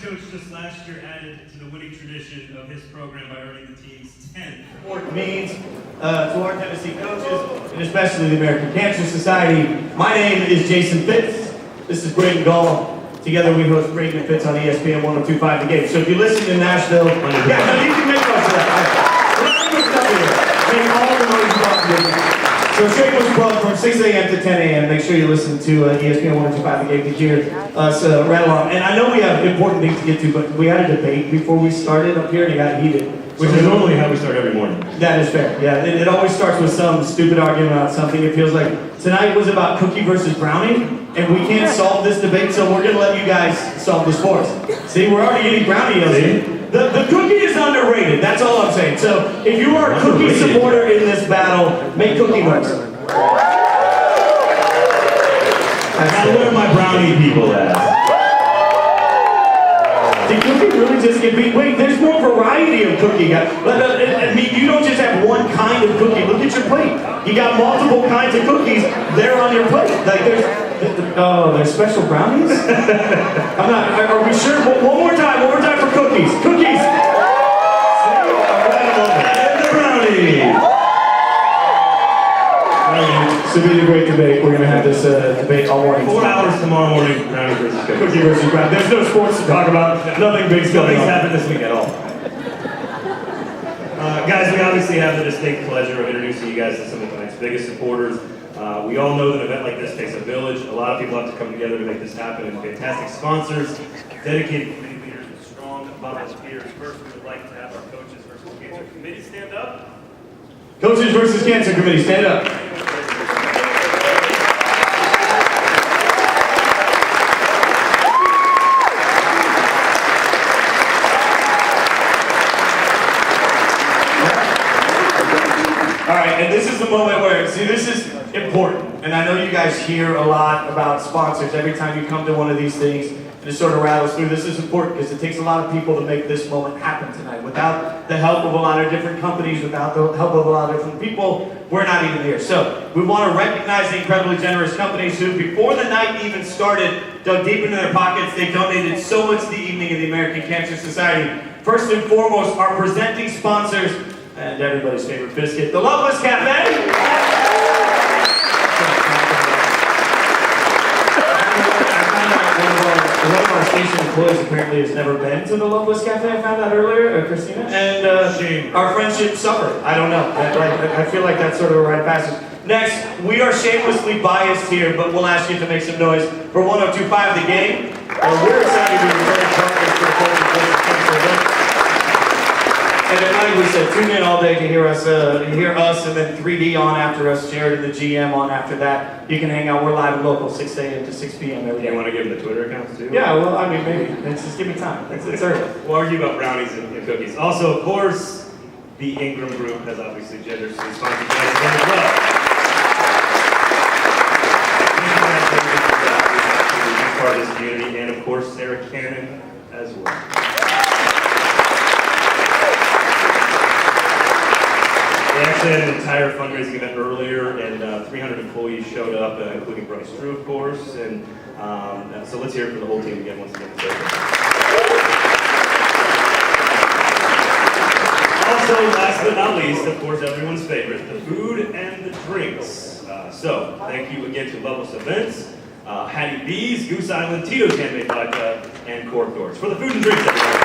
coach just last year added to the winning tradition of his program by earning the team's 10th. What it means to our Tennessee coaches, and especially the American Cancer Society. My name is Jason Fitz. This is Gala. Together we host Brayden and Fitz on ESPN 102.5 The Game. So if you listen in Nashville, yeah, no, you can make us for that. Make all the noise possible. So shameless plug from 6 a.m. to 10 a.m. Make sure you listen to ESPN 102.5 The Game to hear us rattle on. And I know we have important things to get to, but we had a debate before we started up here and it got heated. Which is normally how we start every morning. That is fair. Yeah, it always starts with some stupid argument about something. It feels like tonight was about cookie versus brownie, and we can't solve this debate, so we're gonna let you guys solve this for us. See, we're already getting brownie yells. The cookie is underrated. That's all I'm saying. So if you are a cookie supporter in this battle, make cookie noise. Now where are my brownie people at? Did cookie really just get beat? Wait, there's more variety of cookie. I mean, you don't just have one kind of cookie. Look at your plate. You got multiple kinds of cookies there on your plate. Like there's special brownies? I'm not, are we sure? One more time for cookies. Cookies! And the brownie! This will be a great debate. We're going to have this debate all morning. 4 hours tomorrow morning, brownie versus cookie. Cookie versus brownie. There's no sports to talk about. Nothing big's going on. Nothing's happened this week at all. Guys, we obviously have the distinct pleasure of introducing you guys to some of tonight's biggest supporters. We all know that an event like this takes a village. A lot of people have to come together to make this happen, and fantastic sponsors, dedicated committee leaders, and strong volunteers. First, we would like to have our Coaches versus Cancer Committee stand up. Coaches versus Cancer Committee, stand up. And this is the moment where, see, this is important. And I know you guys hear a lot about sponsors every time you come to one of these things, and it sort of rattles through. This is important because it takes a lot of people to make this moment happen tonight. Without the help of a lot of different companies, without the help of a lot of different people, we're not even here. So we want to recognize the incredibly generous companies who, before the night even started, dug deep into their pockets. They donated so much to the evening of the American Cancer Society. First and foremost, our presenting sponsors, and everybody's favorite biscuit, the Loveless Cafe. One of our station employees apparently has never been to the Loveless Cafe. I found out earlier, Christina. And our friendship suffered. I don't know. I feel like that's sort of a rite of passage. Next, we are shamelessly biased here, but we'll ask you to make some noise for 102.5 The Game. We're excited to be very partners for the Coaches event. And at night we said, tune in all day to hear us, and then 3D on after us, Jared and the GM on after that. You can hang out. We're live and local, 6 a.m. to 6 p.m. every day. You want to give them the Twitter accounts too? Yeah, well, I mean, maybe. Just give me time. It's early. We'll argue about brownies and cookies. Also, of course, the Ingram Group has obviously generously sponsored tonight's event as well. Thank you guys for being part of this community, and of course, Sarah Cannon as well. They actually had an entire fundraising event earlier, and 300 employees showed up, including Bryce Drew, of course. And so let's hear it for the whole team again once again. Also, last but not least, of course, everyone's favorite, the food and the drinks. So thank you again to Loveless Events, Hattie B's, Goose Island, Tito's Handmade Vodka, and Cork Doors. For the food and drinks, everybody.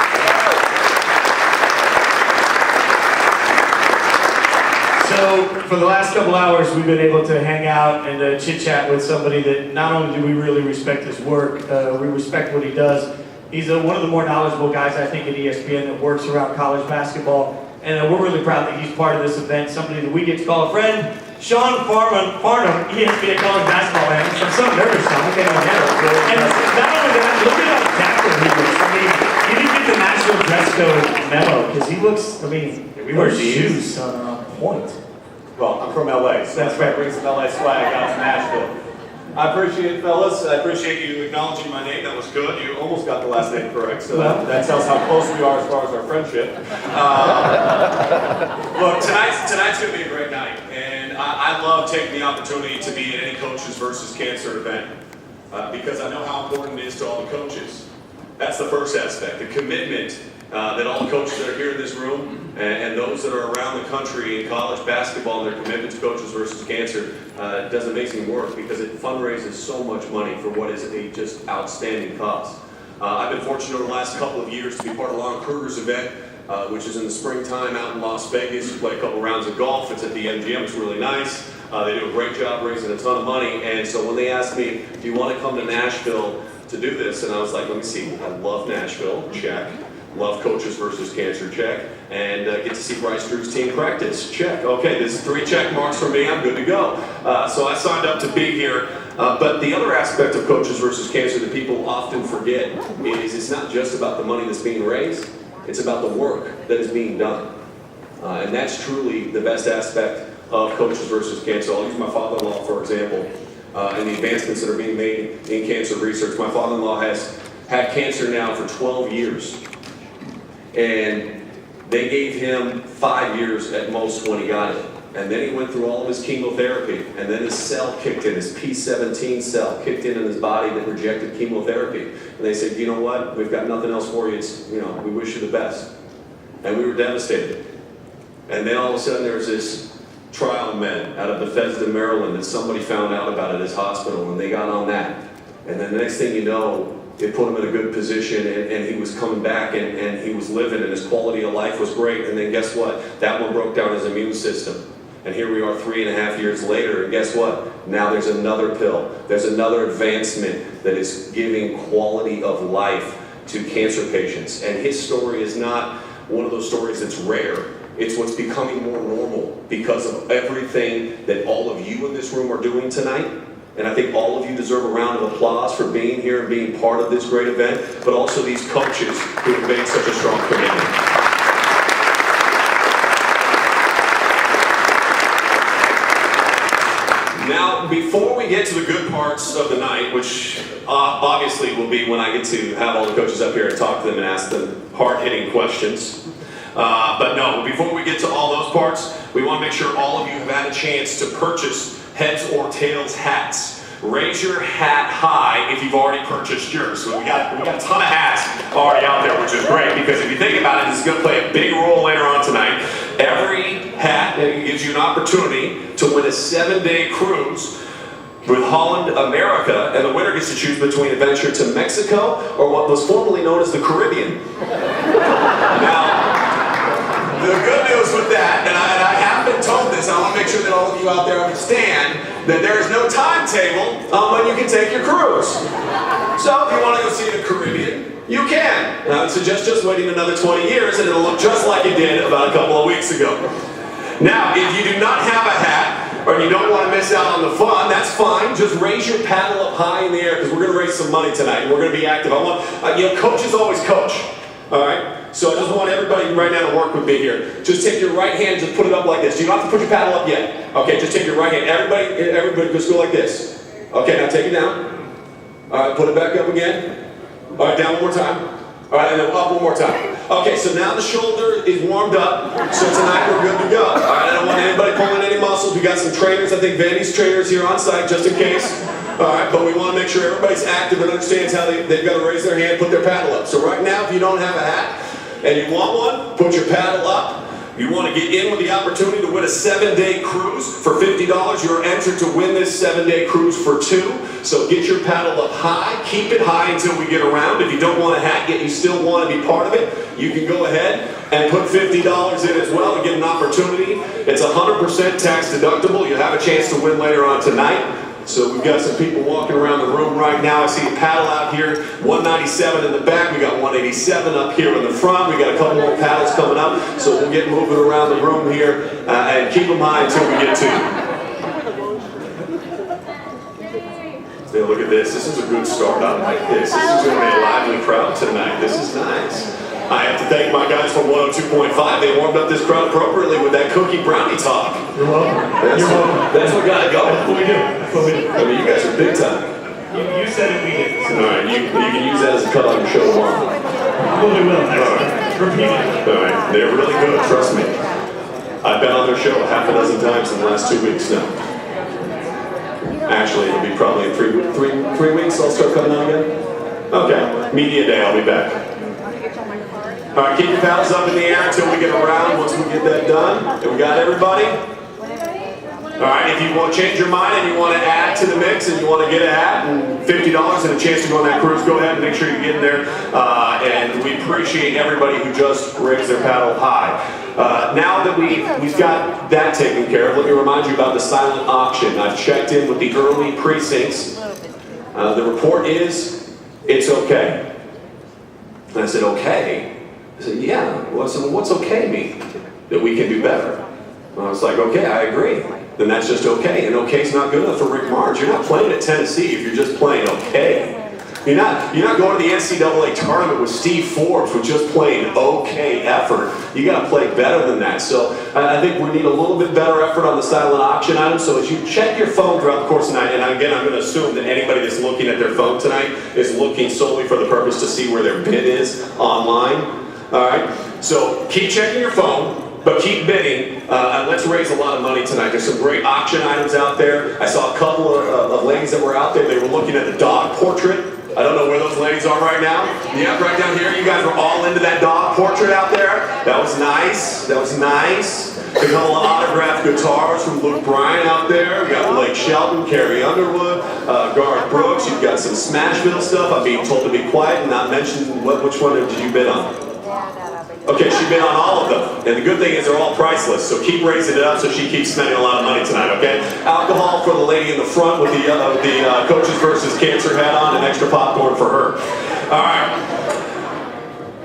So, for the last couple hours, we've been able to hang out and chit-chat with somebody that not only do we really respect his work, we respect what he does. He's one of the more knowledgeable guys, I think, at ESPN that works around college basketball. And we're really proud that he's part of this event, somebody that we get to call a friend. Sean Farnham, ESPN college basketball man. I'm so nervous now, I can't even handle it. And not only that, look at how dapper he looks. I mean, he didn't get the national dress code memo, because he looks, I mean, we wear shoes on point. Well, I'm from LA, so that's why I bring some LA swag out to Nashville. I appreciate it, fellas. I appreciate you acknowledging my name. That was good. You almost got the last name correct, so that tells how close we are as far as our friendship. Look, tonight's going to be a great night, and I love taking the opportunity to be at any Coaches versus Cancer event because I know how important it is to all the coaches. That's the first aspect, the commitment that all the coaches that are here in this room and those that are around the country in college basketball and their commitment to Coaches versus Cancer does amazing work because it fundraises so much money for what is a just outstanding cause. I've been fortunate over the last couple of years to be part of Lon Kruger's event, which is in the springtime out in Las Vegas. We play a couple rounds of golf. It's at the MGM. It's really nice. They do a great job raising a ton of money. And so when they asked me, do you want to come to Nashville to do this? And I was like, let me see. I love Nashville. Check. Love Coaches versus Cancer. Check. And get to see Bryce Drew's team practice. Check. Okay, this is 3 check marks for me. I'm good to go. So I signed up to be here. But the other aspect of Coaches versus Cancer that people often forget is it's not just about the money that's being raised. It's about the work that is being done. And that's truly the best aspect of Coaches versus Cancer. I'll use my father-in-law, for example, and the advancements that are being made in cancer research. My father-in-law has had cancer now for 12 years. And they gave him 5 years at most when he got it. And then he went through all of his chemotherapy, and then his cell kicked in, his P17 cell kicked in his body that rejected chemotherapy. And they said, you know what, we've got nothing else for you, it's, we wish you the best. And we were devastated. And then all of a sudden there was this trial med out of Bethesda, Maryland, that somebody found out about at his hospital, and they got on that. And then the next thing you know, it put him in a good position, and he was coming back, and he was living, and his quality of life was great. And then guess what? That one broke down his immune system. And here we are 3.5 years later, and guess what? Now there's another pill. There's another advancement that is giving quality of life to cancer patients. And his story is not one of those stories that's rare. It's what's becoming more normal because of everything that all of you in this room are doing tonight. And I think all of you deserve a round of applause for being here and being part of this great event, but also these coaches who have made such a strong commitment. Now, before we get to the good parts of the night, which obviously will be when I get to have all the coaches up here and talk to them and ask them hard-hitting questions. But no, before we get to all those parts, we want to make sure all of you have had a chance to purchase Heads or Tails hats. Raise your hat high if you've already purchased yours. So we got a ton of hats already out there, which is great because if you think about it, this is going to play a big role later on tonight. Every hat gives you an opportunity to win a 7-day cruise with Holland America, and the winner gets to choose between a venture to Mexico or what was formerly known as the Caribbean. Now, the good news with that, and I have been told this, I want to make sure that all of you out there understand that there is no timetable on when you can take your cruise. So if you want to go see the Caribbean, you can. I would suggest just waiting another 20 years and it'll look just like it did about a couple of weeks ago. Now, if you do not have a hat, or you don't want to miss out on the fun, that's fine. Just raise your paddle up high in the air because we're going to raise some money tonight. We're going to be active. I want, coaches always coach. All right? So I just want everybody right now to work with me here. Just take your right hand, just put it up like this. You don't have to put your paddle up yet. Okay, just take your right hand. Everybody just go like this. Okay, now take it down. All right, put it back up again. All right, down one more time. All right, and then up one more time. Okay, so now the shoulder is warmed up. So tonight we're good to go. All right, I don't want anybody pulling any muscles. We got some trainers. I think Vandy's trainers here on site just in case. All right, but we want to make sure everybody's active and understands how they've got to raise their hand, put their paddle up. So right now, if you don't have a hat and you want one, put your paddle up. You want to get in with the opportunity to win a 7-day cruise for $50. You're entered to win this 7-day cruise for 2. So get your paddle up high. Keep it high until we get around. If you don't want a hat yet you still want to be part of it, you can go ahead and put $50 in as well to get an opportunity. It's 100% tax deductible. You have a chance to win later on tonight. So we've got some people walking around the room right now. I see a paddle out here, 197 in the back. We got 187 up here in the front. We got a couple more paddles coming up. So we'll get moving around the room here and keep them high until we get to you. Yeah, look at this. This is a good start. I like this. This is going to be a lively crowd tonight. This is nice. I have to thank my guys from 102.5. They warmed up this crowd appropriately with that cookie brownie talk. You're welcome. That's what got it going. That's what we do. That's what we do. I mean, you guys are big time. You said it, we did. All right, you can use that as a cut on your show tomorrow. We will. Repeat it. All right, they're really good, trust me. I've been on their show half a dozen times in the last 2 weeks now. Actually, it'll be probably in three weeks I'll start coming on again. Okay, media day, I'll be back. All right, keep your paddles up in the air until we get around. Once we get that done, and we got everybody. All right, if you want to change your mind and you want to add to the mix and you want to get a hat and $50 and a chance to go on that cruise, go ahead and make sure you get in there. And we appreciate everybody who just raised their paddle high. Now that we've got that taken care of, let me remind you about the silent auction. I've checked in with the early precincts. The report is, it's okay. And I said, okay? I said, yeah. Well, so what's okay mean? That we can do better. I was like, okay, I agree. Then that's just okay. And okay's not good enough for Rick Marge. You're not playing at Tennessee if you're just playing okay. You're not going to the NCAA tournament with Steve Forbes with just playing okay effort. You got to play better than that. So I think we need a little bit better effort on the silent auction item. So as you check your phone throughout the course of the night, and again, I'm going to assume that anybody that's looking at their phone tonight is looking solely for the purpose to see where their bid is online. All right. So keep checking your phone. But keep bidding, and let's raise a lot of money tonight. There's some great auction items out there. I saw a couple of ladies that were out there. They were looking at the dog portrait. I don't know where those ladies are right now. Yeah, right down here. You guys were all into that dog portrait out there. That was nice. That was nice. There's a couple of autographed guitars from Luke Bryan out there. We got Blake Shelton, Carrie Underwood, Garth Brooks. You've got some Smashville stuff. I'm being told to be quiet and not mention which one did you bid on. Okay, she bid on all of them. And the good thing is they're all priceless, so keep raising it up so she keeps spending a lot of money tonight, okay? Alcohol for the lady in the front with the Coaches versus Cancer hat on and extra popcorn for her. All right.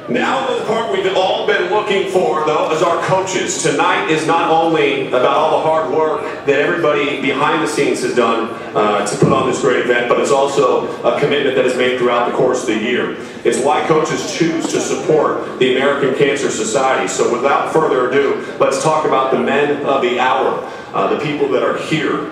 Now the part we've all been looking for, though, is our coaches. Tonight is not only about all the hard work that everybody behind the scenes has done to put on this great event, but it's also a commitment that is made throughout the course of the year. It's why coaches choose to support the American Cancer Society. So without further ado, let's talk about the men of the hour, the people that are here.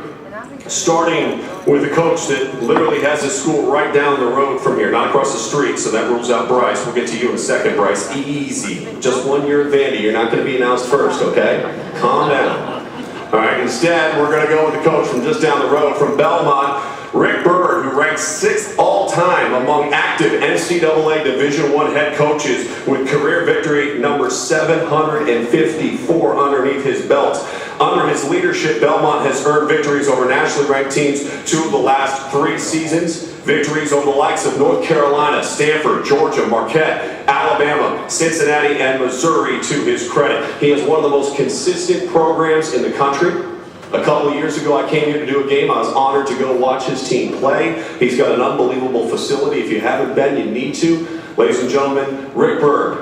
Starting with a coach that literally has his school right down the road from here, not across the street, so that rules out Bryce. We'll get to you in a second, Bryce. Easy. Just 1 year at Vandy. You're not going to be announced first, okay? Calm down. All right, instead, we're going to go with the coach from just down the road from Belmont, Rick Bird, who ranks 6th all-time among active NCAA Division I head coaches with career victory number 754 underneath his belt. Under his leadership, Belmont has earned victories over nationally ranked teams 2 of the last 3 seasons. Victories over the likes of North Carolina, Stanford, Georgia, Marquette, Alabama, Cincinnati, and Missouri to his credit. He has one of the most consistent programs in the country. A couple of years ago, I came here to do a game. I was honored to go watch his team play. He's got an unbelievable facility. If you haven't been, you need to. Ladies and gentlemen, Rick Bird.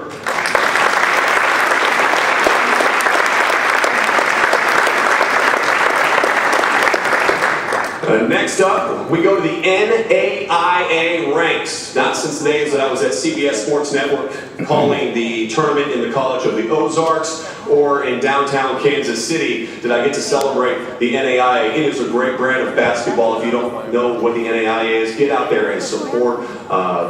Next up, we go to the NAIA ranks. Not since the days that I was at CBS Sports Network calling the tournament in the College of the Ozarks or in downtown Kansas City did I get to celebrate the NAIA. It is a great brand of basketball. If you don't know what the NAIA is, get out there and support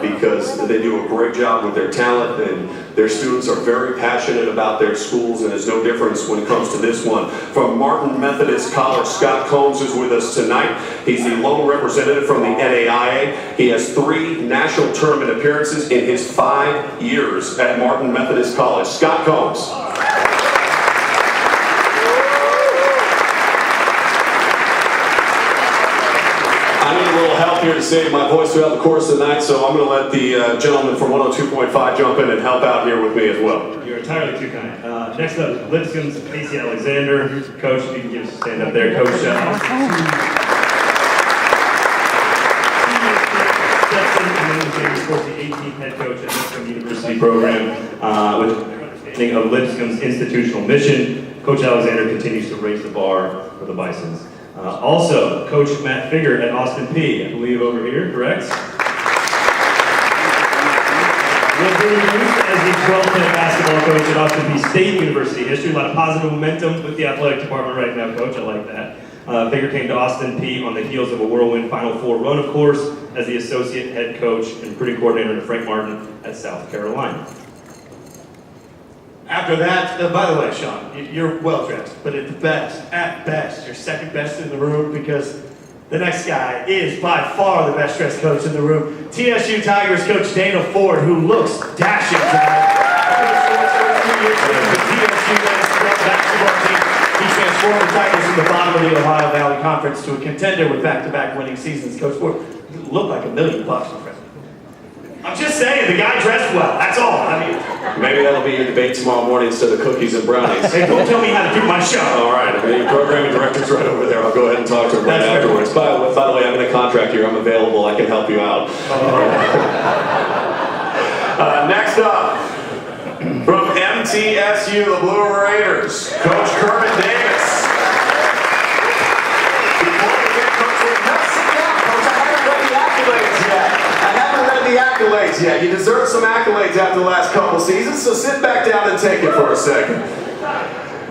because they do a great job with their talent, and their students are very passionate about their schools, and there's no difference when it comes to this one. From Martin Methodist College, Scott Combs is with us tonight. He's the lone representative from the NAIA. He has 3 national tournament appearances in his 5 years at Martin Methodist College. Scott Combs. I need a little help here to save my voice throughout the course of the night, so I'm going to let the gentleman from 102.5 jump in and help out here with me as well. You're entirely too kind. Next up, Lipscomb's Casey Alexander. Coach, if you can give us a stand up there. Coach of course, the 18th head coach at Lipscomb University program with an understanding of Lipscomb's institutional mission. Coach Alexander continues to raise the bar for the Bisons. Also, Coach Matt Figger at Austin P, I believe over here, correct? Was introduced as the 12th head basketball coach at Austin P State University history. A lot of positive momentum with the athletic department right now, Coach. I like that. Figger came to Austin P on the heels of a whirlwind Final Four run, of course, as the associate head coach and recruiting coordinator to Frank Martin at South Carolina. After that, by the way, Sean, you're well dressed, but at best, you're second best in the room because The next guy is by far the best dressed coach in the room. TSU Tigers coach Dana Ford, who looks dashing tonight. The TSU basketball team, he transformed the Tigers from the bottom of the Ohio Valley Conference to a contender with back-to-back winning seasons. Coach Ford, you look like $1 million, my friend. I'm just saying, the guy dressed well, that's all. I mean, Maybe that'll be your debate tomorrow morning instead of cookies and brownies. hey, don't tell me how to do my show. All right, the programming director's right over there. I'll go ahead and talk to him right That's afterwards. By the way, I'm in a contract here. I'm available. I can help you out. Next up, from MTSU, the Blue Raiders, Coach Kermit Davis. Before we get Coach, sit down, Coach. I haven't read the accolades yet. You deserve some accolades after the last couple seasons, so sit back down and take it for a second.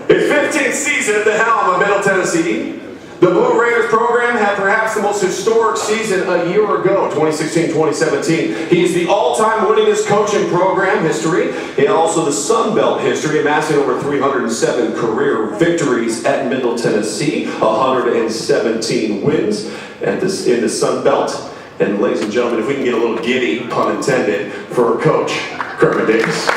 His 15th season at the helm of Middle Tennessee, the Blue Raiders program had perhaps the most historic season a year ago, 2016-2017. He is the all-time winningest coach in program history, and also the Sun Belt history, amassing over 307 career victories at Middle Tennessee, 117 wins in the Sun Belt. And ladies and gentlemen, if we can get a little giddy, pun intended, for Coach Kermit Davis.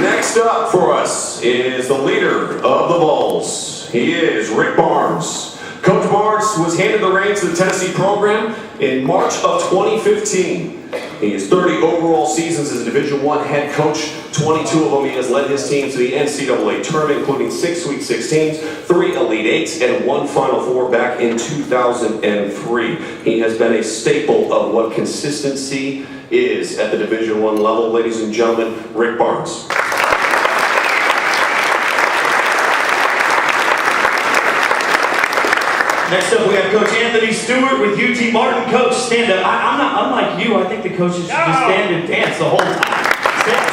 Next up for us is the leader of the Vols. He is Rick Barnes. Coach Barnes was handed the reins to the Tennessee program in March of 2015. He has 30 overall seasons as a Division I head coach. 22 of them he has led his team to the NCAA tournament, including 6 Sweet 16s, 3 Elite Eights, and 1 Final Four back in 2003. He has been a staple of what consistency is at the Division I level. Ladies and gentlemen, Rick Barnes. Next up, we have Coach Anthony Stewart with UT Martin. Coach, stand up. I'm not unlike you. I think the coaches should just stand and dance the whole time. Stand.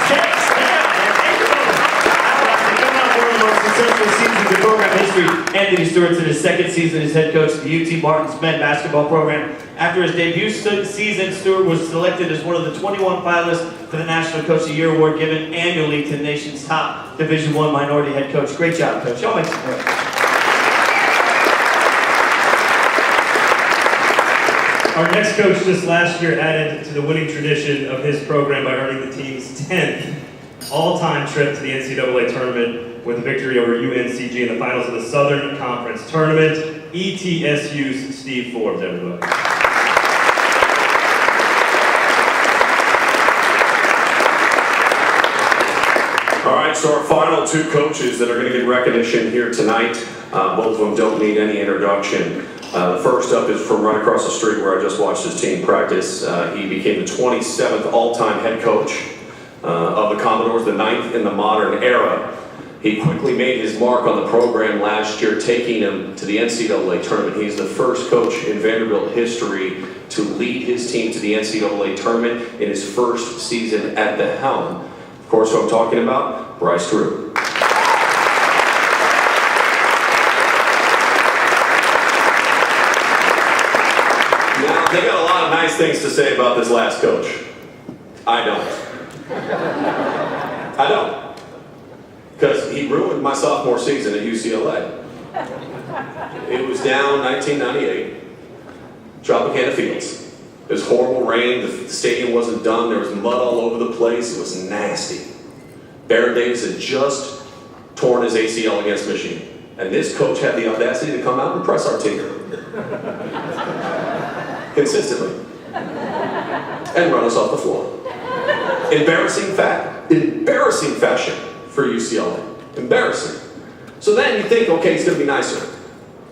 Coming off one of the most successful seasons in program history, Anthony Stewart's in his second season as head coach of the UT Martin's men's basketball program. After his debut season, Stewart was selected as one of the 21 finalists for the National Coach of the Year award given annually to the nation's top Division I minority head coach. Great job, Coach. Y'all make some noise. Our next coach just last year added to the winning tradition of his program by earning the team's 10th all-time trip to the NCAA tournament with a victory over UNCG in the finals of the Southern Conference Tournament. ETSU's Steve Forbes, everybody. All right, so our final two coaches that are going to get recognition here tonight, both of them don't need any introduction. The first up is from right across the street where I just watched his team practice. He became the 27th all-time head coach of the Commodores, the 9th in the modern era. He quickly made his mark on the program last year, taking him to the NCAA tournament. He's the first coach in Vanderbilt history to lead his team to the NCAA tournament in his first season at the helm. Of course, who I'm talking about, Bryce Drew. Now, they got a lot of nice things to say about this last coach. I don't. Because he ruined my sophomore season at UCLA. It was down 1998, Tropicana Fields. It was horrible rain, the stadium wasn't done, there was mud all over the place, it was nasty. Baron Davis had just torn his ACL against Michigan. And this coach had the audacity to come out and press our team. Consistently. And run us off the floor. Embarrassing fashion for UCLA. Embarrassing. So then you think, okay, it's going to be nicer.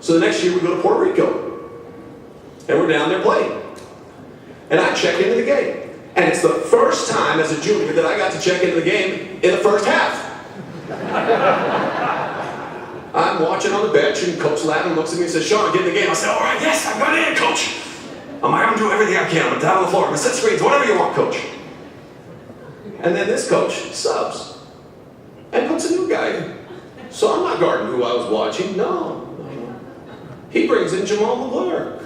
So the next year we go to Puerto Rico. And we're down there playing. And I check into the game. And it's the first time as a junior that I got to check into the game in the first half. I'm watching on the bench and Coach Lavin looks at me and says, "Sean, get in the game." I said, "All right, yes, I got in, Coach. I'm going to do everything I can. I'm down on the floor. I'm going to set screens, whatever you want, Coach." And then this coach subs and puts a new guy in. So I'm not guarding who I was watching. No. He brings in Jamal McGuire.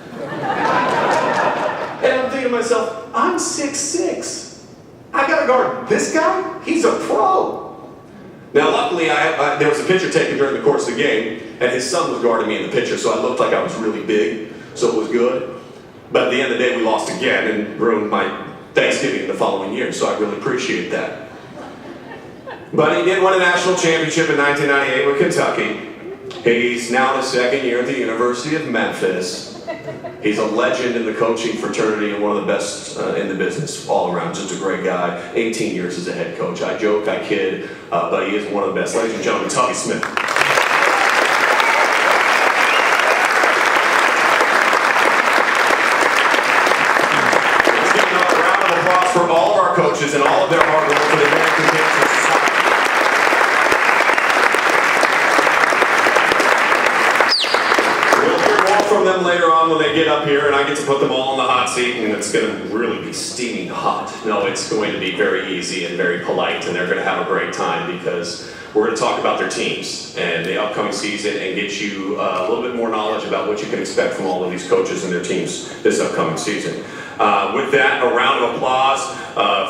And I'm thinking to myself, I'm 6'6". I got to guard this guy? He's a pro. Now, luckily, there was a picture taken during the course of the game, and his son was guarding me in the picture, so I looked like I was really big, so it was good. But at the end of the day, we lost again and ruined my Thanksgiving the following year, so I really appreciate that. But he did win a national championship in 1998 with Kentucky. He's now in his second year at the University of Memphis. He's a legend in the coaching fraternity and one of the best in the business all around. Just a great guy. 18 years as a head coach. I joke, I kid, but he is one of the best. Ladies and gentlemen, Tommy Smith. Let's give another round of applause for all of our coaches and all of their hard work for the American Cancer Society. From them later on when they get up here and I get to put them all in the hot seat, and it's going to really be steaming hot. No, it's going to be very easy and very polite, and they're going to have a great time because we're going to talk about their teams and the upcoming season and get you a little bit more knowledge about what you can expect from all of these coaches and their teams this upcoming season. With that, a round of applause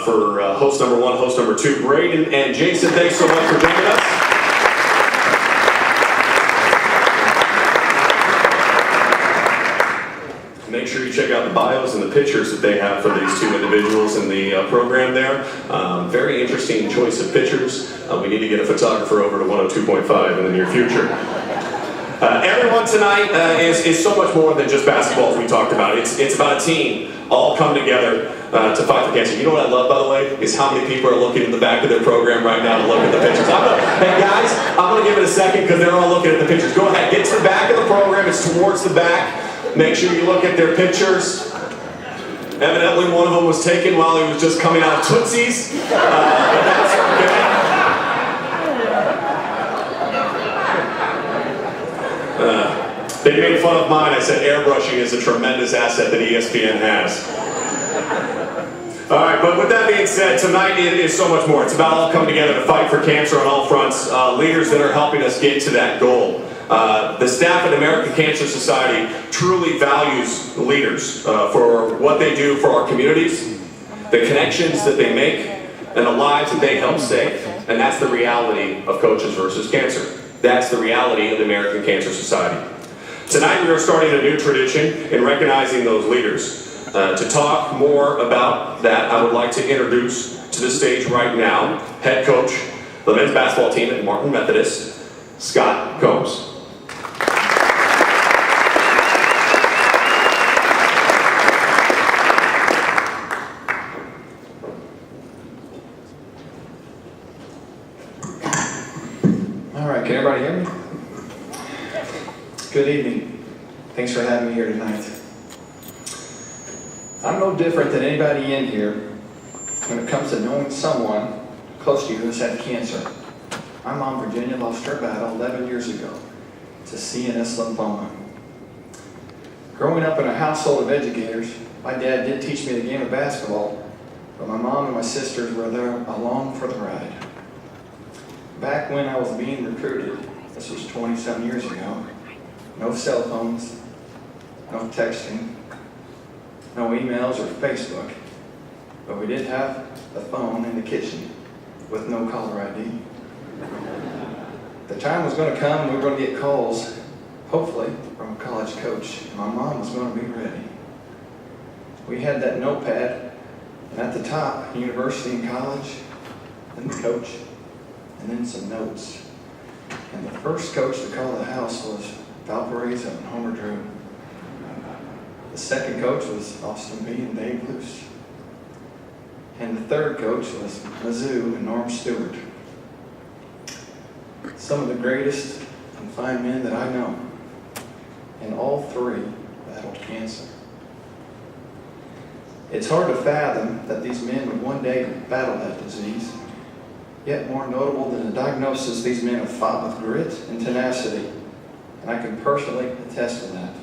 for host number one, host number two, Braden and Jason. Thanks so much for joining us. Make sure you check out the bios and the pictures that they have for these two individuals in the program there. Very interesting choice of pictures. We need to get a photographer over to 102.5 in the near future. Everyone tonight is so much more than just basketball, as we talked about. It's about a team all come together to fight for cancer. You know what I love, by the way, is how many people are looking at the back of their program right now to look at the pictures. Hey guys, I'm going to give it a second because they're all looking at the pictures. Go ahead, get to the back of the program. It's towards the back. Make sure you look at their pictures. Evidently, one of them was taken while he was just coming out of Tootsie's. But that's okay. They made fun of mine. I said airbrushing is a tremendous asset that ESPN has. All right, but with that being said, tonight it is so much more. It's about all coming together to fight for cancer on all fronts. Leaders that are helping us get to that goal. The staff at American Cancer Society truly values leaders for what they do for our communities, the connections that they make, and the lives that they help save. And that's the reality of Coaches versus Cancer. That's the reality of the American Cancer Society. Tonight we are starting a new tradition in recognizing those leaders. To talk more about that, I would like to introduce to the stage right now head coach of the men's basketball team at Martin Methodist, Scott Combs. All right, can everybody hear me? Good evening. Thanks for having me here tonight. I'm no different than anybody in here when it comes to knowing someone close to you who's had cancer. My mom, Virginia, lost her battle 11 years ago to CNS lymphoma. Growing up in a household of educators, my dad did teach me the game of basketball, but my mom and my sisters were there along for the ride. Back when I was being recruited, this was 27 years ago, no cell phones, no texting, no emails or Facebook, but we did have a phone in the kitchen with no caller ID. The time was going to come, we were going to get calls, hopefully from a college coach, and my mom was going to be ready. We had that notepad, and at the top, university and college, then the coach, and then some notes. And the first coach to call the house was Valparaiso and Homer Drew. The second coach was Austin B. and Dave Luce. And the third coach was Mizzou and Norm Stewart. Some of the greatest and fine men that I know. And all three battled cancer. It's hard to fathom that these men would one day battle that disease. Yet more notable than the diagnosis, these men have fought with grit and tenacity. And I can personally attest to that.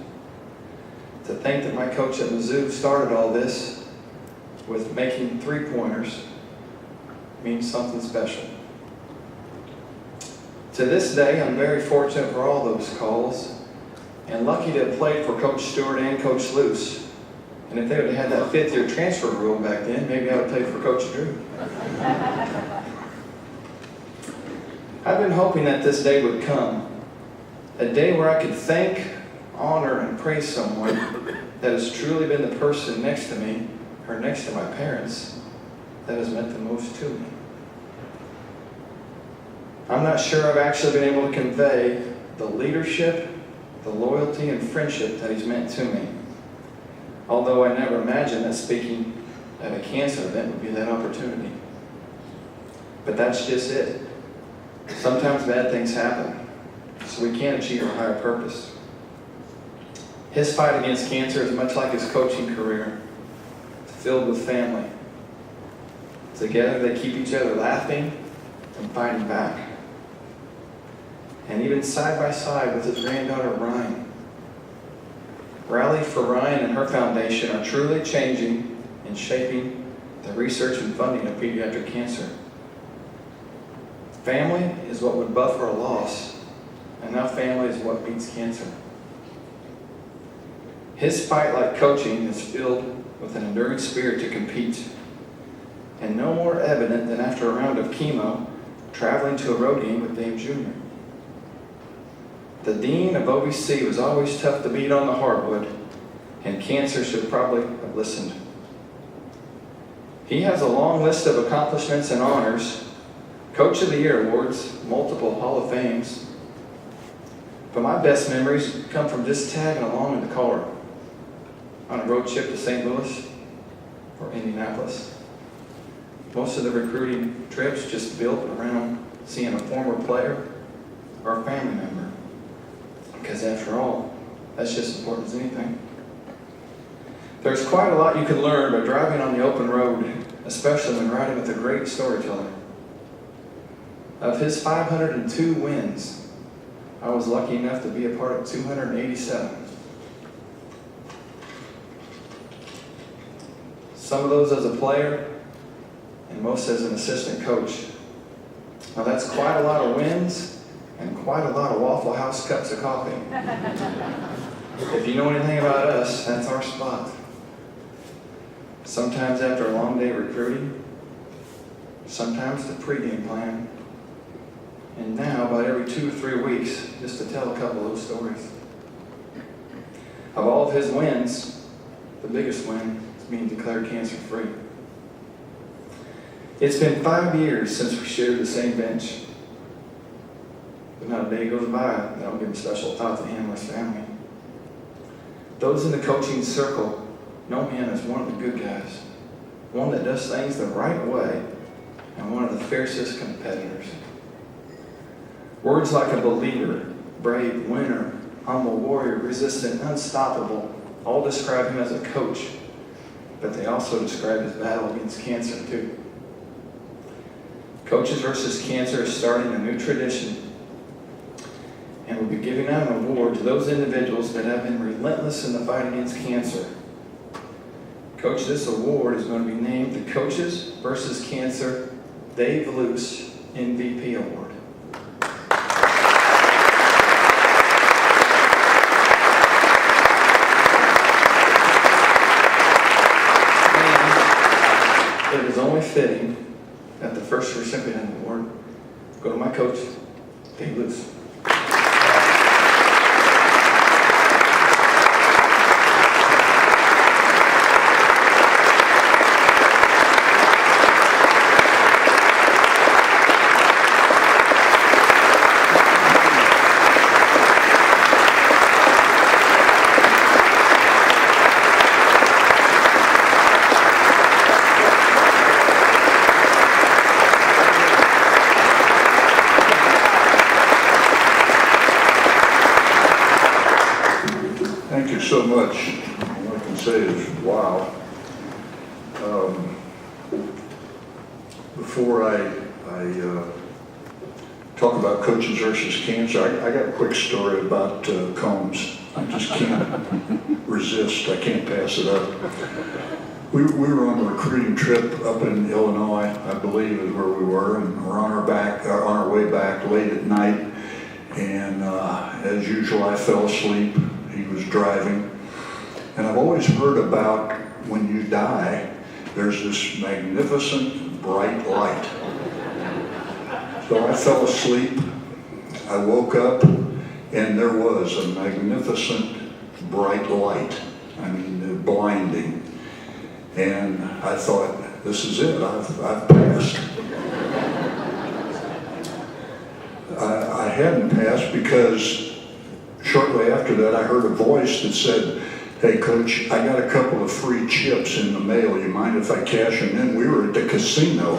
To think that my coach at Mizzou started all this with making three-pointers means something special. To this day, I'm very fortunate for all those calls and lucky to have played for Coach Stewart and Coach Luce. And if they would have had that fifth-year transfer rule back then, maybe I would have played for Coach Drew. I've been hoping that this day would come, a day where I could thank, honor, and praise someone that has truly been the person next to me, or next to my parents, that has meant the most to me. I'm not sure I've actually been able to convey the leadership, the loyalty, and friendship that he's meant to me. Although I never imagined that speaking at a cancer event would be that opportunity. But that's just it. Sometimes bad things happen, so we can't achieve our higher purpose. His fight against cancer is much like his coaching career. It's filled with family. Together they keep each other laughing and fighting back. And even side by side with his granddaughter, Ryan. Rally for Ryan and her foundation are truly changing and shaping the research and funding of pediatric cancer. Family is what would buffer a loss, and now family is what beats cancer. His fight, like coaching, is filled with an enduring spirit to compete, and no more evident than after a round of chemo, traveling to a road game with Dave Jr. The dean of OVC was always tough to beat on the hardwood, and cancer should probably have listened. He has a long list of accomplishments and honors, Coach of the Year awards, multiple Hall of Fames. But my best memories come from just tagging along in the car on a road trip to St. Louis or Indianapolis. Most of the recruiting trips just built around seeing a former player or a family member. Because after all, that's just as important as anything. There's quite a lot you can learn by driving on the open road, especially when riding with a great storyteller. Of his 502 wins, I was lucky enough to be a part of 287. Some of those as a player, and most as an assistant coach. Now that's quite a lot of wins, and quite a lot of Waffle House cups of coffee. If you know anything about us, that's our spot. Sometimes after a long day recruiting, sometimes the pregame plan, and now about every 2 or 3 weeks, just to tell a couple of those stories. Of all of his wins, the biggest win is being declared cancer-free. It's been 5 years since we shared the same bench. But not a day goes by that I don't give a special thought to him or his family. Those in the coaching circle know him as one of the good guys, one that does things the right way, and one of the fiercest competitors. Words like a believer, brave, winner, humble, warrior, resistant, unstoppable, all describe him as a coach, but they also describe his battle against cancer too. Coaches versus Cancer is starting a new tradition, and we'll be giving out an award to those individuals that have been relentless in the fight against cancer. Coach, this award is going to be named the Coaches versus Cancer Dave Luce MVP Award. It is only fitting that the first recipient of the award go to my coach, Dave Luce. Thank you so much. All I can say is, wow. Before I talk about coaches versus cancer, I got a quick story about Combs. I just can't resist. I can't pass it up. We were on a recruiting trip up in Illinois, I believe is where we were, and we're on our way back late at night. And as usual, I fell asleep. He was driving. And I've always heard about when you die, there's this magnificent bright light So I fell asleep. I woke up, and there was a magnificent bright light. I mean, blinding. And I thought, this is it, I've passed. I hadn't passed because shortly after that I heard a voice that said, hey coach, I got a couple of free chips in the mail, you mind if I cash them in? We were at the casino.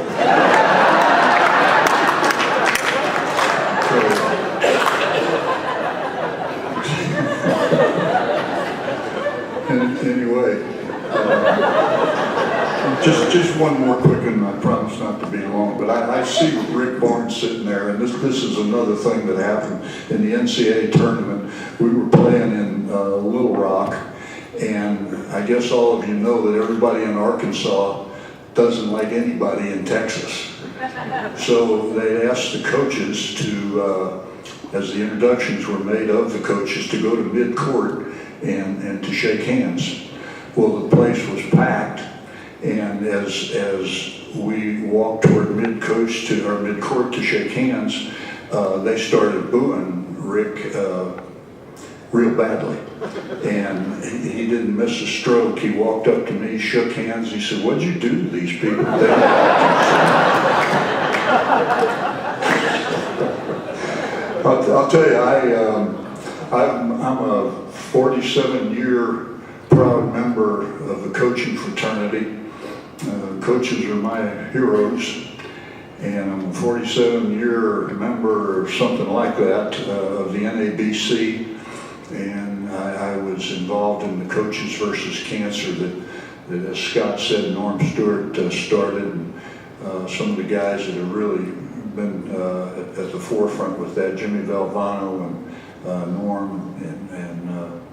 Anyway, just one more quick, and I promise not to be long, but I see Rick Barnes sitting there, and this is another thing that happened in the NCAA tournament. We were playing in Little Rock, and I guess all of you know that everybody in Arkansas doesn't like anybody in Texas. So they asked the coaches to, as the introductions were made of the coaches, to go to mid-court and to shake hands. Well, the place was packed, and as we walked toward mid-court to shake hands, they started booing Rick real badly. And he didn't miss a stroke. He walked up to me, shook hands. He said, what'd you do to these people? I'll tell you, I'm a 47-year proud member of the coaching fraternity. Coaches are my heroes, and I'm a 47-year member or something like that of the NABC, and I was involved in the Coaches versus Cancer that as Scott said, Norm Stewart started, and some of the guys that have really been at the forefront with that, Jimmy Valvano and Norm and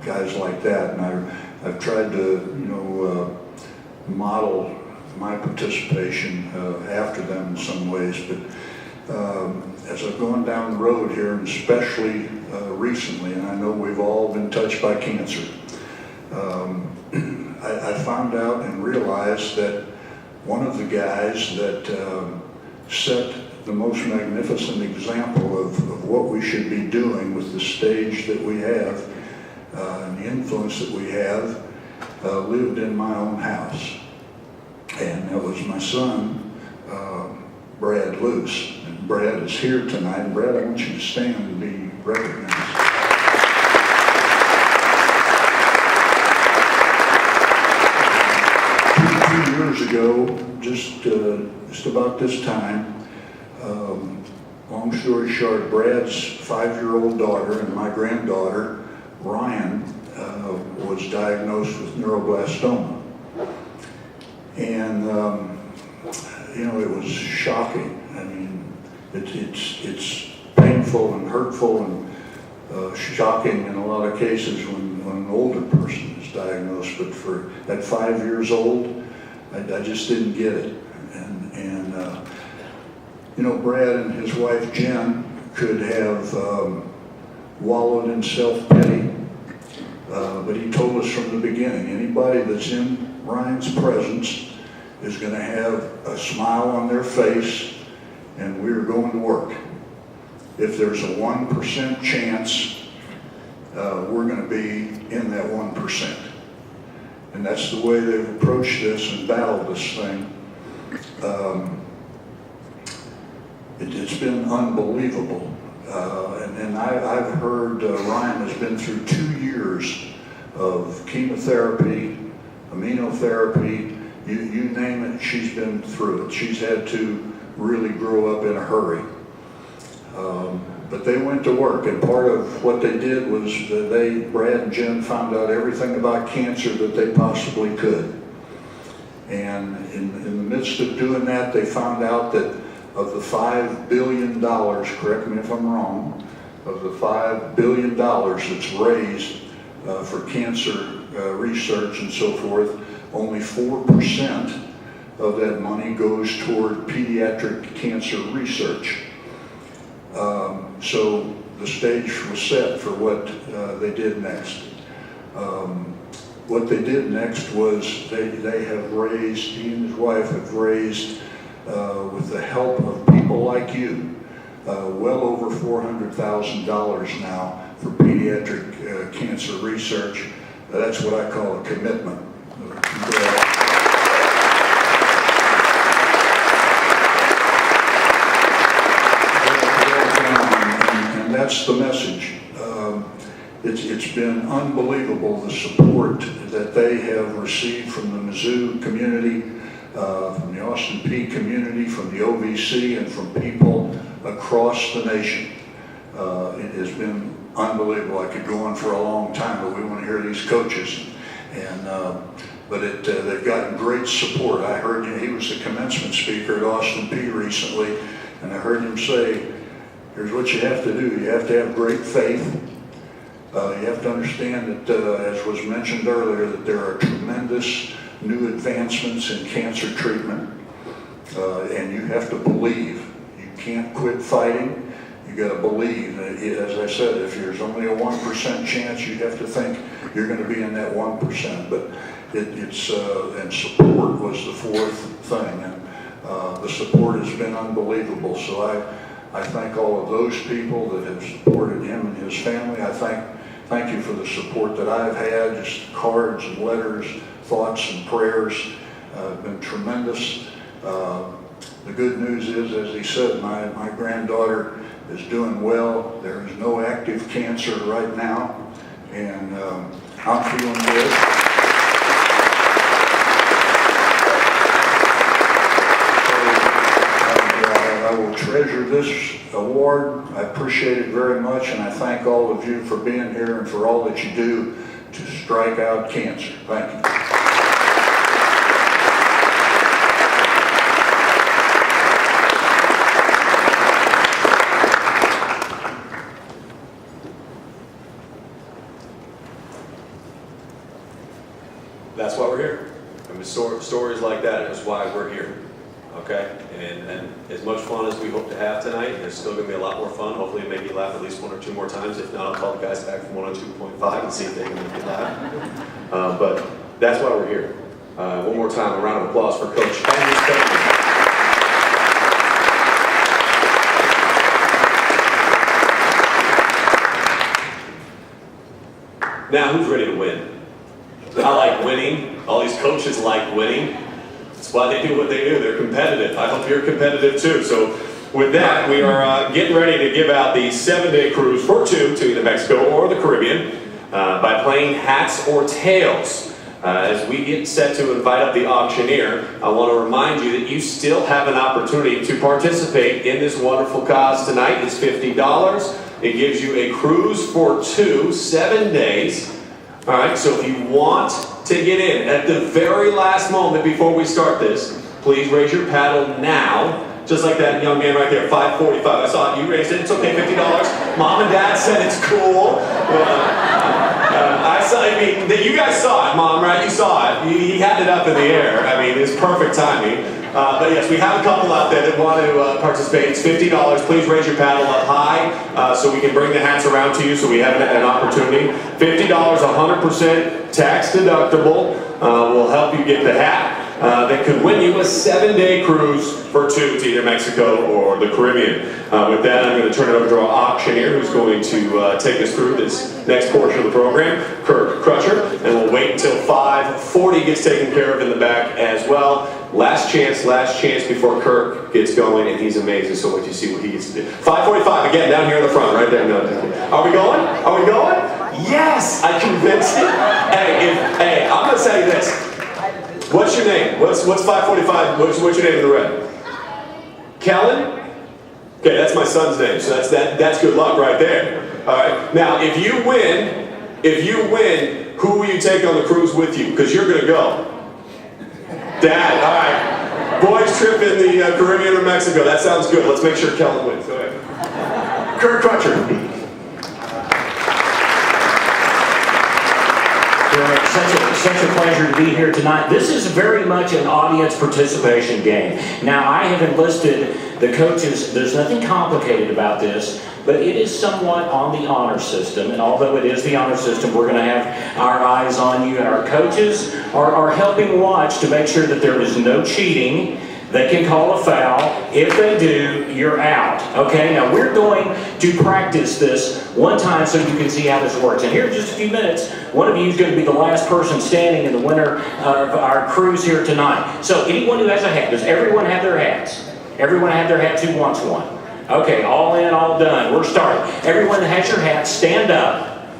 guys like that, and I've tried to model my participation after them in some ways, but as I've gone down the road here, and especially recently, and I know we've all been touched by cancer, I found out and realized that one of the guys that set the most magnificent example of what we should be doing with the stage that we have and the influence that we have lived in my own house. And that was my son, Brad Luce. And Brad is here tonight. Brad, I want you to stand and be recognized. 2 years ago, just about this time, long story short, Brad's 5-year-old daughter and my granddaughter, Ryan, was diagnosed with neuroblastoma. And, it was shocking. I mean, it's painful and hurtful and shocking in a lot of cases when an older person is diagnosed. But at 5 years old, I just didn't get it. And Brad and his wife Jen could have wallowed in self-pity, but he told us from the beginning, anybody that's in Ryan's presence is going to have a smile on their face, and we're going to work. If there's a 1% chance, we're going to be in that 1%. And that's the way they've approached this and battled this thing. It's been unbelievable. And I've heard Ryan has been through 2 years of chemotherapy, immunotherapy, you name it, she's been through it. She's had to really grow up in a hurry. But they went to work, and part of what they did was Brad and Jen found out everything about cancer that they possibly could. And in the midst of doing that, they found out that of the $5 billion, correct me if I'm wrong, of the $5 billion that's raised for cancer research and so forth, only 4% of that money goes toward pediatric cancer research. So the stage was set for what they did next. What they did next was they have raised, he and his wife have raised, with the help of people like you, well over $400,000 now for pediatric cancer research. That's what I call a commitment. And that's the message. It's been unbelievable, the support that they have received from the Mizzou community, from the Austin Peay community, from the OVC, and from people across the nation. It has been unbelievable. I could go on for a long time, but we want to hear these coaches. But they've gotten great support. I heard he was the commencement speaker at Austin Peay recently, and I heard him say, here's what you have to do. You have to have great faith. You have to understand that, as was mentioned earlier, that there are tremendous new advancements in cancer treatment, and you have to believe. You can't quit fighting. You got to believe. As I said, if there's only a 1% chance, you have to think you're going to be in that 1%. But and support was the fourth thing, and the support has been unbelievable. So I thank all of those people that have supported him and his family. I thank you for the support that I've had, just cards and letters, thoughts and prayers. Have been tremendous. The good news is, as he said, my granddaughter is doing well. There is no active cancer right now, and I'm feeling good. I will treasure this award. I appreciate it very much, and I thank all of you for being here and for all that you do to strike out cancer. Thank you. That's why we're here. I mean, stories like that is why we're here. Okay? And as much fun as we hope to have tonight, there's still going to be a lot more fun. Hopefully make you laugh at least 1 or 2 more times. If not, I'll call the guys back from 102.5 and see if they can make you laugh. But that's why we're here. One more time, a round of applause for Coach and his family. Now, who's ready to win? I like winning. All these coaches like winning. That's why they do what they do. They're competitive. I hope you're competitive too. So with that, we are getting ready to give out the 7-day cruise for 2 to either Mexico or the Caribbean by playing hats or tails. As we get set to invite up the auctioneer, I want to remind you that you still have an opportunity to participate in this wonderful cause tonight. It's $50. It gives you a cruise for 2, 7 days. All right, so if you want to get in at the very last moment before we start this, please raise your paddle now. Just like that young man right there, 545. I saw it, you raised it, it's okay, $50. Mom and Dad said it's cool. I mean, you guys saw it, Mom, right? You saw it. He had it up in the air. I mean, it's perfect timing. But yes, we have a couple out there that want to participate. It's $50. Please raise your paddle up high so we can bring the hats around to you so we have an opportunity. $50, 100% tax deductible will help you get the hat. That could win you a 7-day cruise for 2 to either Mexico or the Caribbean. With that, I'm going to turn it over to our auctioneer who's going to take us through this next portion of the program, Kirk Crutcher, and we'll wait until 5:40 gets taken care of in the back as well. Last chance before Kirk gets going, and he's amazing, so what you see what he gets to do. 5:45, again, down here in the front, right there. No, are we going? Are we going? Yes! I convinced you. Hey, I'm going to say this. What's your name? What's 5:45? What's your name in the red? Kellen? Okay, that's my son's name, so that's good luck right there. All right. Now, if you win, who will you take on the cruise with you? Because you're going to go. Dad. All right. Boys trip in the Caribbean or Mexico. That sounds good. Let's make sure Kellen wins. Go ahead. Kirk Crutcher. Such a pleasure to be here tonight. This is very much an audience participation game. Now, I have enlisted the coaches. There's nothing complicated about this, but it is somewhat on the honor system. And although it is the honor system, we're going to have our eyes on you. And our coaches are helping watch to make sure that there is no cheating. They can call a foul. If they do, you're out. Okay, now we're going to practice this one time so you can see how this works. And here in just a few minutes, one of you is going to be the last person standing in the winner of our cruise here tonight. So anyone who has a hat, does everyone have their hats? Everyone have their hats who wants one? Okay, all in, all done. We're starting. Everyone that has your hat, stand up.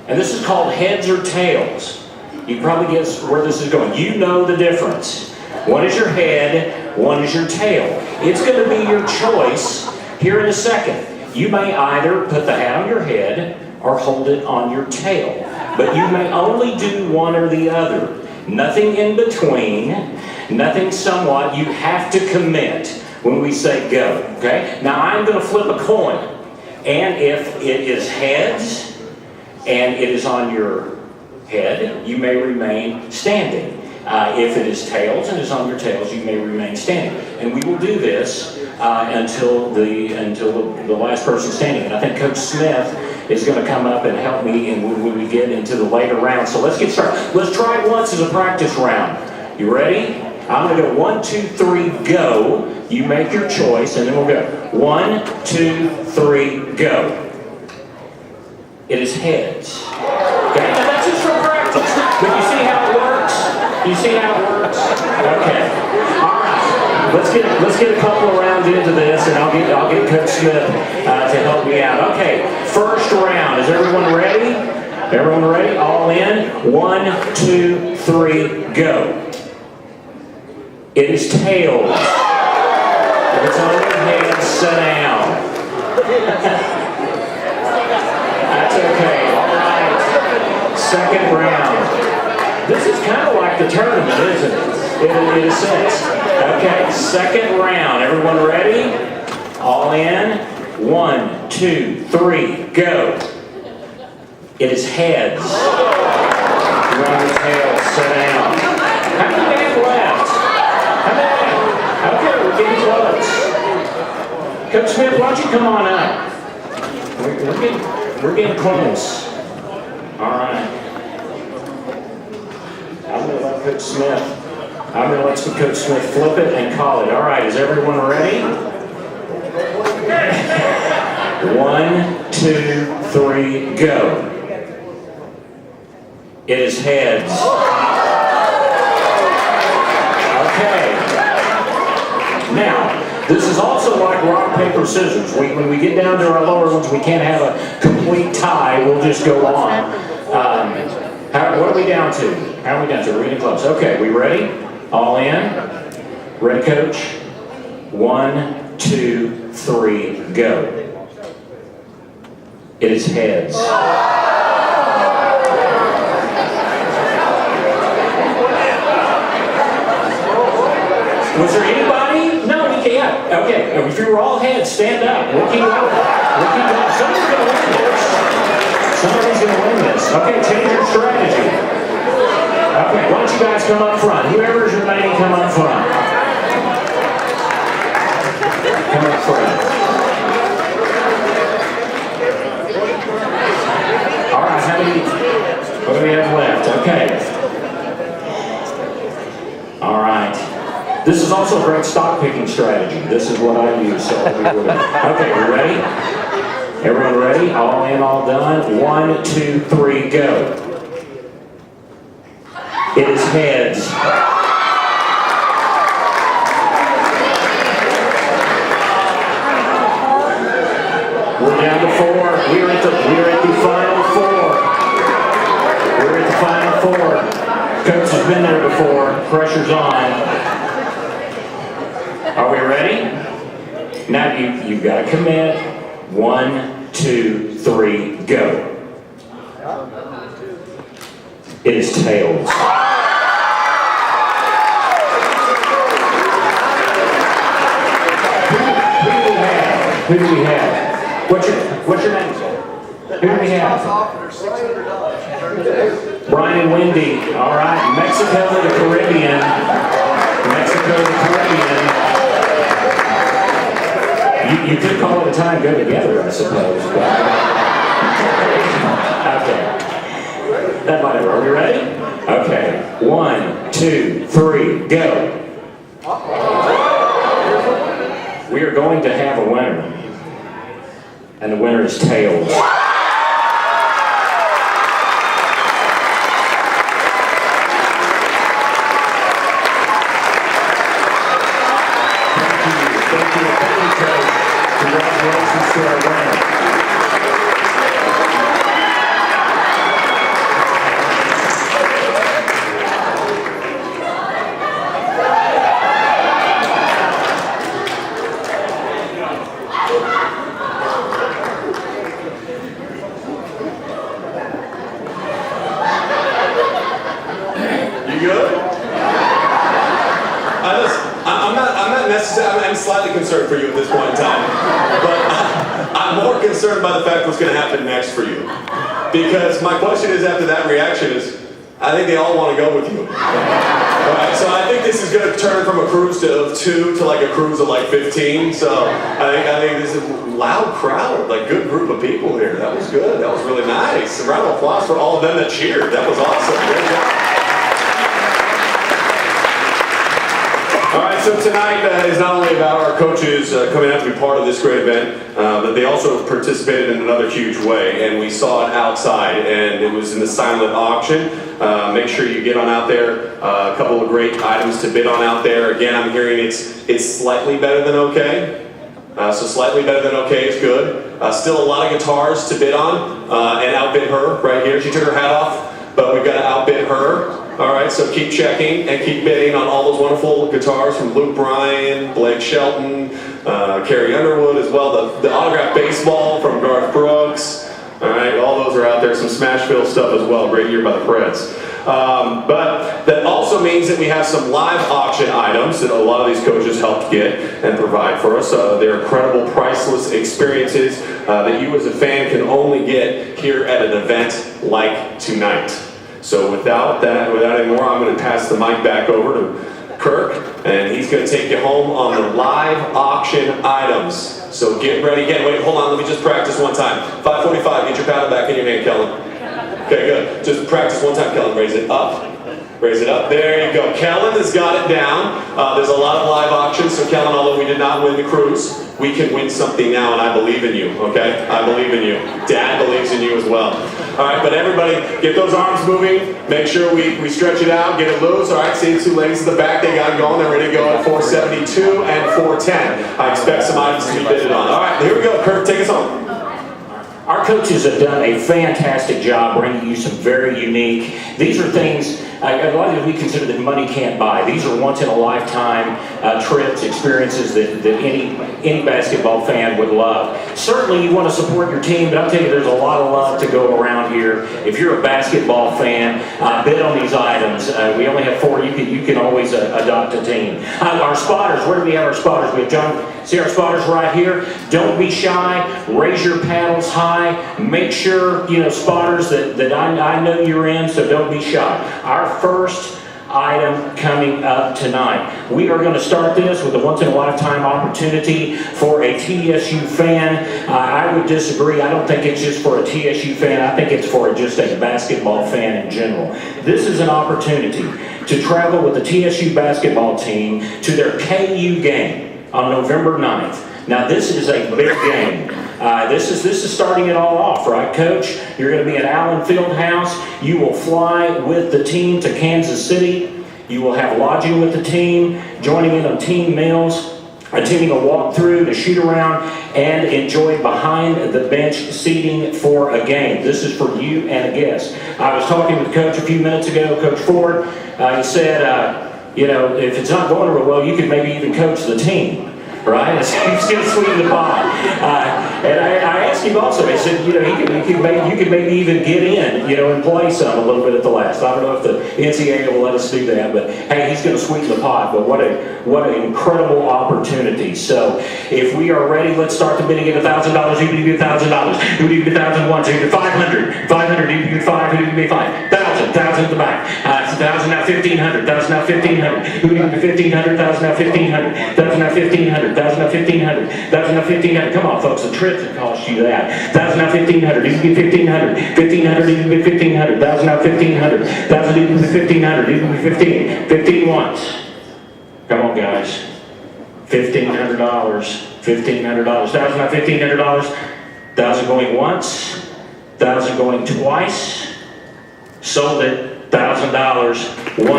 And this is called heads or tails. You can probably guess where this is going. You know the difference. One is your head, one is your tail. It's going to be your choice here in a second. You may either put the hat on your head or hold it on your tail. But you may only do one or the other. Nothing in between, nothing somewhat. You have to commit when we say go. Okay? Now I'm going to flip a coin. And if it is heads and it is on your head, you may remain standing. If it is tails and is on your tails, you may remain standing. And we will do this until the last person standing. And I think Coach Smith is going to come up and help me when we get into the later rounds. So let's get started. Let's try it once as a practice round. You ready? I'm going to go 1, 2, 3, go. You make your choice, and then we'll go. 1, 2, 3, go. It is heads. Okay, now that's just for practice. But you see how it works? You see how it works? Okay. All right. Let's get a couple of rounds into this, and I'll get Coach Smith to help me out. Okay. First round. Is everyone ready? Everyone ready? All in. 1, 2, 3, go. It is tails. If it's on your head, sit down. That's okay. All right. Second round. This is kind of like the tournament, isn't it? In a sense. Okay, second round. Everyone ready? All in. 1, 2, 3, go. It is heads. You're on the tail. Sit down. How many we have left? How many? Okay, we're getting close. Coach Smith, why don't you come on up? We're getting close. All right. I'm going to let Coach Smith flip it and call it. All right, is everyone ready? 1, 2, 3, go. It is heads. Okay. Now, this is also like rock, paper, scissors. When we get down to our lower ones, we can't have a complete tie. We'll just go on. What are we down to? How are we down to? We're getting close. Okay, we ready? All in? Ready, Coach? 1, 2, 3, go. It is heads. Was there anybody? No, we can't. Okay, if you were all heads, stand up. We'll keep going. Somebody's going to win this. Somebody's going to win this. Okay, change your strategy. Okay, why don't you guys come up front? Whoever's remaining, come up front. Come up front. All right, what do we have left? Okay. All right. This is also a great stock picking strategy. This is what I use. So okay, we ready? Everyone ready? All in, all done. 1, 2, 3, go. It is heads. We're down to 4. We're at the final 4. We're at the final 4. Coach has been there before. Pressure's on. Are we ready? Now you've got to commit. 1, 2, 3, go. It is tails. Who do we have? What's your name? Who do we have? Brian and Wendy. All right. Mexico to the Caribbean. Mexico to the Caribbean. You could call it a time go together, I suppose. Okay. That might have. Are we ready? Okay. 1, 2, 3, go. We are going to have a winner, and the winner is Tails. Congratulations to our winner. You good? I'm slightly concerned for you at this point in time, but I'm more concerned by the fact what's going to happen next for you. Because my question is, after that reaction is, I think they all want to go with you. Alright, so I think this is going to turn from a cruise of 2 to like a cruise of like 15. So I think this is a loud crowd, like good group of people here. That was good. That was really nice. A round of applause for all of them that cheered. That was awesome. Great job. All right, so tonight is not only about our coaches coming out to be part of this great event, but they also participated in another huge way, and we saw it outside, and it was in the silent auction. Make sure you get on out there. A couple of great items to bid on out there. Again, I'm hearing it's slightly better than okay. So slightly better than okay is good. Still a lot of guitars to bid on, and outbid her right here. She took her hat off, but we've got to outbid her. All right, so keep checking and keep bidding on all those wonderful guitars from Luke Bryan, Blake Shelton, Carrie Underwood as well. The autographed baseball from Garth Brooks. All right, all those are out there. Some Smashville stuff as well. Great year by the Preds. But that also means that we have some live auction items that a lot of these coaches helped get and provide for us. They're incredible, priceless experiences that you as a fan can only get here at an event like tonight. So without any more, I'm going to pass the mic back over to Kirk, and he's going to take you home on the live auction items. So get ready. Again, wait, hold on. Let me just practice one time. 5:45. Get your paddle back in your hand, Kellen. Okay, good. Just practice one time, Kellen. Raise it up. Raise it up. There you go. Kellen has got it down. There's a lot of live auctions. So Kellen, although we did not win the cruise, we can win something now, and I believe in you. Okay? I believe in you. Dad believes in you as well. All right, but everybody, get those arms moving. Make sure we stretch it out, get it loose. All right, see the two ladies in the back. They got it going. They're ready to go at 472 and 410. I expect some items to be bidded on. All right, here we go. Kirk, take us home. Our coaches have done a fantastic job bringing you some very unique, these are things, a lot of we consider that money can't buy. These are once-in-a-lifetime trips, experiences that any basketball fan would love. Certainly you want to support your team, but I'll tell you there's a lot of love to go around here. If you're a basketball fan, bid on these items. We only have 4. You can always adopt a team. Our spotters, where do we have our spotters? We have John. See our spotters right here? Don't be shy. Raise your paddles high. Make sure, spotters, that I know you're in, so don't be shy. Our first item coming up tonight. We are going to start this with a once-in-a-lifetime opportunity for a TSU fan. I would disagree. I don't think it's just for a TSU fan. I think it's for just a basketball fan in general. This is an opportunity to travel with the TSU basketball team to their KU game on November 9th. Now this is a big game. This is starting it all off, right, Coach? You're going to be at Allen Fieldhouse. You will fly with the team to Kansas City. You will have lodging with the team, joining in on team meals, attending a walkthrough to shoot around, and enjoy behind the bench seating for a game. This is for you and a guest. I was talking with Coach a few minutes ago, Coach Ford. He said, if it's not going real well, you could maybe even coach the team. Right? He's going to sweeten the pot. And I asked him also, I said, you could maybe even get in, and play some a little bit at the last. I don't know if the NCAA will let us do that, but hey, he's going to sweeten the pot. But what an incredible opportunity. So if we are ready, let's start the bidding at $1,000. Who do you get $1,000? Who do you get $1,001? Who do you get $500? $500. Who do you get $500? Who do you get $500? $1,000 at the back. $1,000 now $1,500. $1,000 now $1,500. Who do you get $1,500? $1,000 now $1,500. $1,000 now $1,500. $1,000 now $1,500. $1,000 now $1,500. Come on, folks, the trips that cost you that. $1,000 now $1,500. You can get $1,500. $1,500. You can get $1,500. $1,000 now $1,500. $1,000 you can get $1,500. You can get 15. 15 once. Come on, guys. $1,500. $1,500. 1,000 out, $1,500. 1,000 going once. 1,000 going twice. Sold it. $1,000. 193.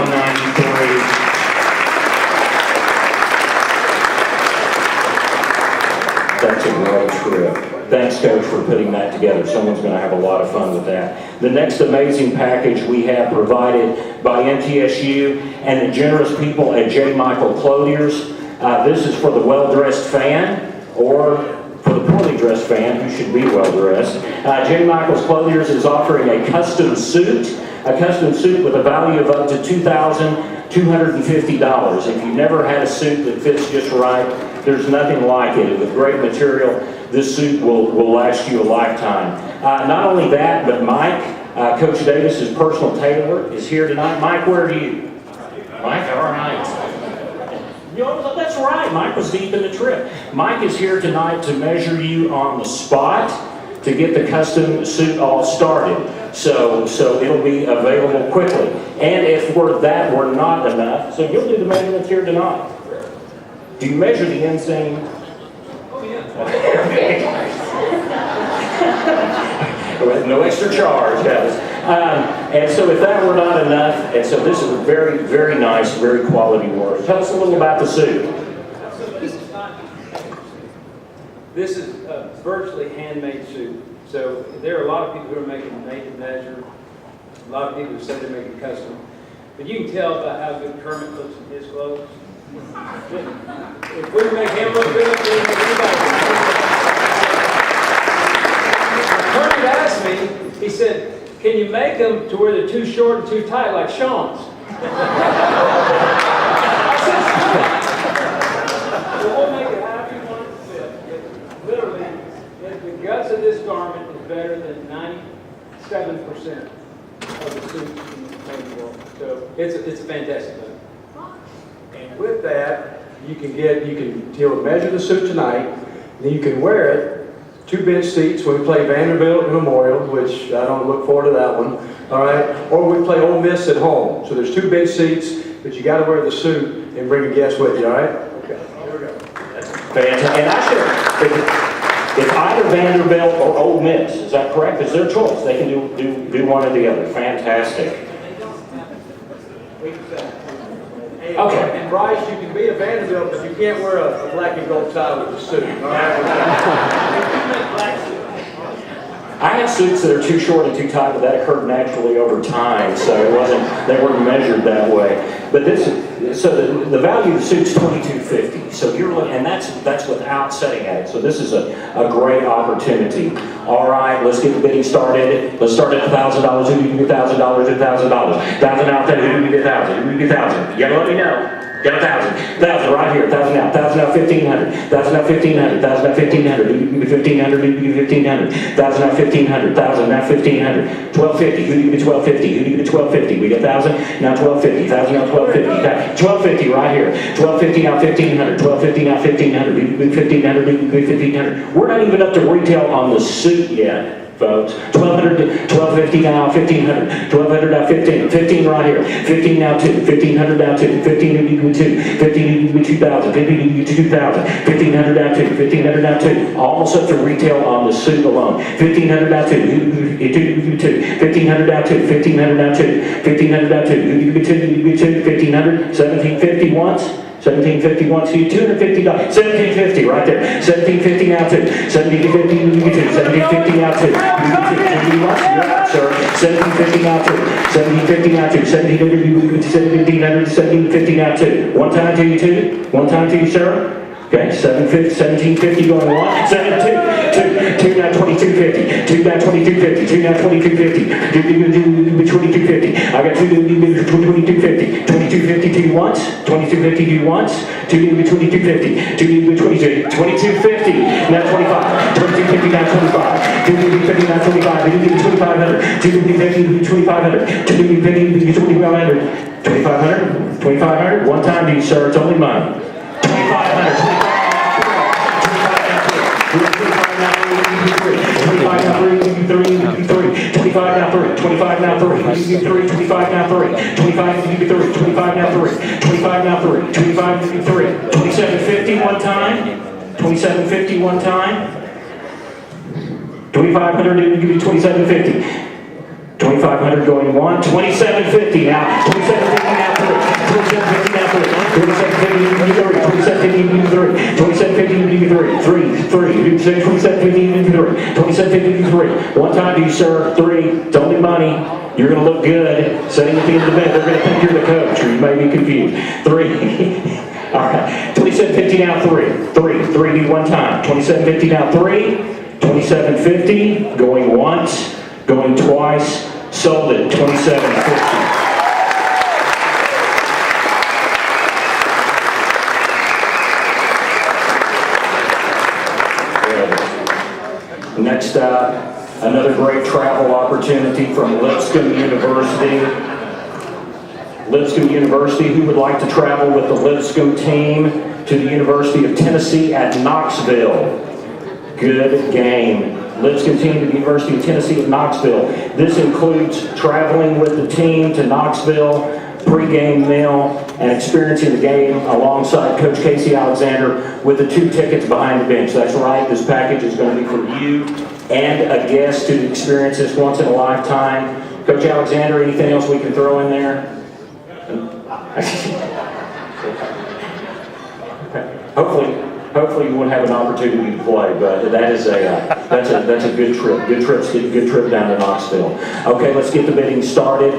That's a great trip. Thanks, Coach, for putting that together. Someone's going to have a lot of fun with that. The next amazing package we have provided by MTSU and the generous people at J. Michael Clothiers. This is for the well-dressed fan, or for the poorly dressed fan who should be well-dressed. J. Michael's Clothiers is offering a custom suit with a value of up to $2,250. If you've never had a suit that fits just right, there's nothing like it. With great material, this suit will last you a lifetime. Not only that, but Mike, Coach Davis's personal tailor, is here tonight. Mike, where are you? Mike, all right. That's right, Mike was deep in the trip. Mike is here tonight to measure you on the spot to get the custom suit all started. So it'll be available quickly. And if that were not enough, so you'll do the measurements here tonight. Do you measure the inseam? Oh, yeah. No extra charge, guys. And so if that were not enough, and so this is a very, very nice, very quality work. Tell us a little about the suit. This is a virtually handmade suit. So there are a lot of people who are making made to measure. A lot of people who say they're making custom. But you can tell by how good Kermit looks in his clothes. If we make him look good, we can make anybody look good. Kermit asked me, he said, can you make them to where they're too short and too tight like Sean's? We'll make it however you want it to fit. But literally, the guts of this garment is better than 97% of the suits in the world. So it's a fantastic thing. And with that, you can measure the suit tonight, then you can wear it. 2 bench seats when we play Vanderbilt and Memorial, which I don't look forward to that one. All right, or we play Ole Miss at home. So there's 2 bench seats, but you got to wear the suit and bring a guest with you. All right. Okay. Here we go. Fantastic. And actually, if either Vanderbilt or Ole Miss, is that correct? It's their choice. They can do one or the other. Fantastic. Okay. And Bryce, you can be a Vanderbilt, but you can't wear a black and gold tie with the suit. All right. I have suits that are too short and too tight, but that occurred naturally over time, so they weren't measured that way. But the value of the suit's $2,250. So you're looking, and that's without setting at it. So this is a great opportunity. All right, let's get the bidding started. Let's start at $1,000. Who do you get $1,000? $1,000. 1,000 out there. Who do you get 1,000? Who do you get 1,000? You gotta let me know. Got 1,000. 1,000 right here. 1,000 out. 1,000 out. 1,500. 1,000 out. 1,500. 1,000 out. 1,500. Who do you get 1,500? Who do you get 1,500? 1,000 out. 1,500. 1,000 out. 1,500. 1,250. Who do you get 1,250? Who do you get 1,250? We get 1,000. Now 1,250. 1,000 out. 1,250. 1,250 right here. 1,250 out. 1,500. 1,250 out. 1,500. Who do you get 1,500? Who do you get 1,500? We're not even up to retail on the suit yet, folks. 1,200, 1,250 now, 1,500, 1,200 now, 15, 15 right here, 15 now 2, 1,500 now 2, 15 equal 2, 15 equal 2,000, 15 equal 2,000, 1,500 now 2, 1,500 now 2, almost up to retail on the suit alone. 1,500 now 2, 1,500 now 2, 1,500 now 2, 1,500 now 2, 1,500, 1,750 once. 1,750 once for you, $250. 1,750 right there. 1,750 now too. 1,750 you get two. 1,750 now too. You once, you're out, sir. 1,750 now too. 1,750 now too. 1,700 you get 1,750. 1,750 now too. One time to you two. One time to you, sir. Okay, 1,750 going one. 2 now 2,250. 2 now 2,250. 2 now 2,250. 2,250. I got 2,250. 2,250 to you once. 2,250 to you once. 2,250. 2,250. 2,250. Now 25. 2,250 now 25. 2,250 now 25. 2,500. 2,250 2,500. 2,250 2,500. 2,500. 2,500. One time to you, sir. It's only mine. 2,500. 2,500. 25 now 3, 25 25 now 3, 25 now 3, you can do 3, 25 now 3, 25 you can do 3, 25 now 3, 25 now 3, 25 you can do 3, 2750 one time, 2750 one time, 2500 you can do 2750. 2500 going 1, 2750 now, 2750 now 3, 2750 now 3, 2750 you can do 3, 2750 you can do 3, 2750 you can do 3, 3, you do 6, 2750 you can do 3, 2750 you can do 3. One time to you, sir, 3, don't do money, you're going to look good, sitting at the end of the bed, they're going to think you're the coach, or you may be confused. 3, all right, 2750 now 3, 3 do one time, 2750 now 3, 2750 going once, going twice, sold it, 2750. Next up, another great travel opportunity from Lipscomb University. Lipscomb University, who would like to travel with the Lipscomb team to the University of Tennessee at Knoxville? Good game. Lipscomb team to the University of Tennessee at Knoxville. This includes traveling with the team to Knoxville, pre-game meal, and experiencing the game alongside Coach Casey Alexander with the 2 tickets behind the bench. That's right, this package is going to be for you and a guest to experience this once in a lifetime. Coach Alexander, anything else we can throw in there? Hopefully you won't have an opportunity to play, but that is that's a good trip. Good trip down to Knoxville. Okay, let's get the bidding started.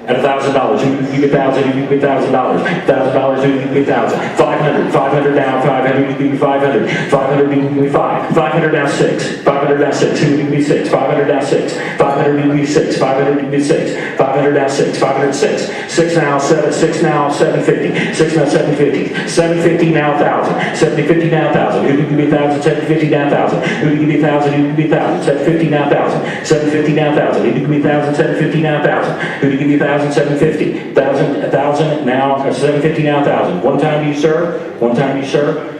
At $1,000, who can give $1,000? Who can give $1,000? $1,000, who can give $1,000? 500, 500 down, 500, who can give 500? 500, who can give 5? 500 down 6, 500 down 6, who can give 6? 500 down 6, 500 who can give 6, 500 who can give 6, 500 down 6, 500 6, 6 now 7, 6 now 750, 6 now 750, 750 now 1,000, 750 now 1,000, who can give me 1,000? 750 down 1,000, who can give me 1,000? Who can give me 1,000? 750 now 1,000, 750 now 1,000, who can give me 1,000? 750 now 1,000, who can give me 1,000? 750, 1,000 now, 750 now 1,000. One time to you, sir. One time to you, sir.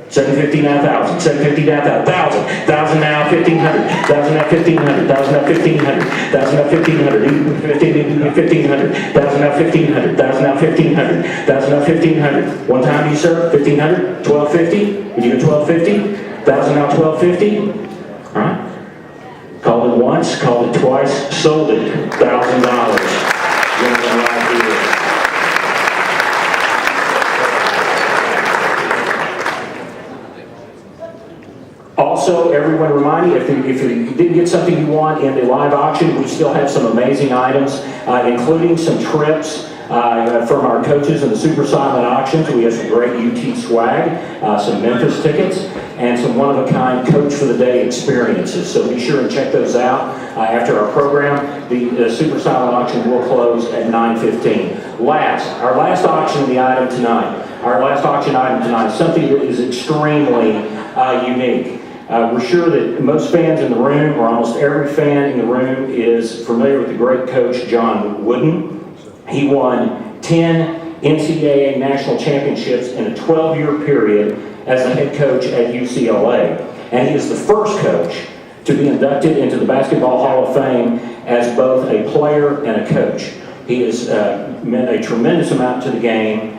750 now 1,000. 750 now 1,000. 1,000 now 1,500. 1,000 now 1,500. 1,000 now 1,500. 1,000 now 1,500. 1,500. 1,000 now 1,500. 1,000 now 1,500. 1,000 now 1,500. One time to you, sir. 1,500. 1,250. Would you go 1,250? 1,000 now 1,250. All right. Called it once, called it twice, sold it, $1,000. Right here. Also, everyone remind you, if you didn't get something you want in the live auction, we still have some amazing items, including some trips from our coaches in the Super Silent Auctions. We have some great UT swag, some Memphis tickets, and some one-of-a-kind Coach for the Day experiences. So be sure and check those out after our program. The Super Silent Auction will close at 9:15. Our last auction item tonight. Our last auction item tonight is something that is extremely unique. We're sure that most fans in the room, or almost every fan in the room, is familiar with the great coach John Wooden. He won 10 NCAA national championships in a 12-year period as the head coach at UCLA. And he is the first coach to be inducted into the Basketball Hall of Fame as both a player and a coach. He has meant a tremendous amount to the game,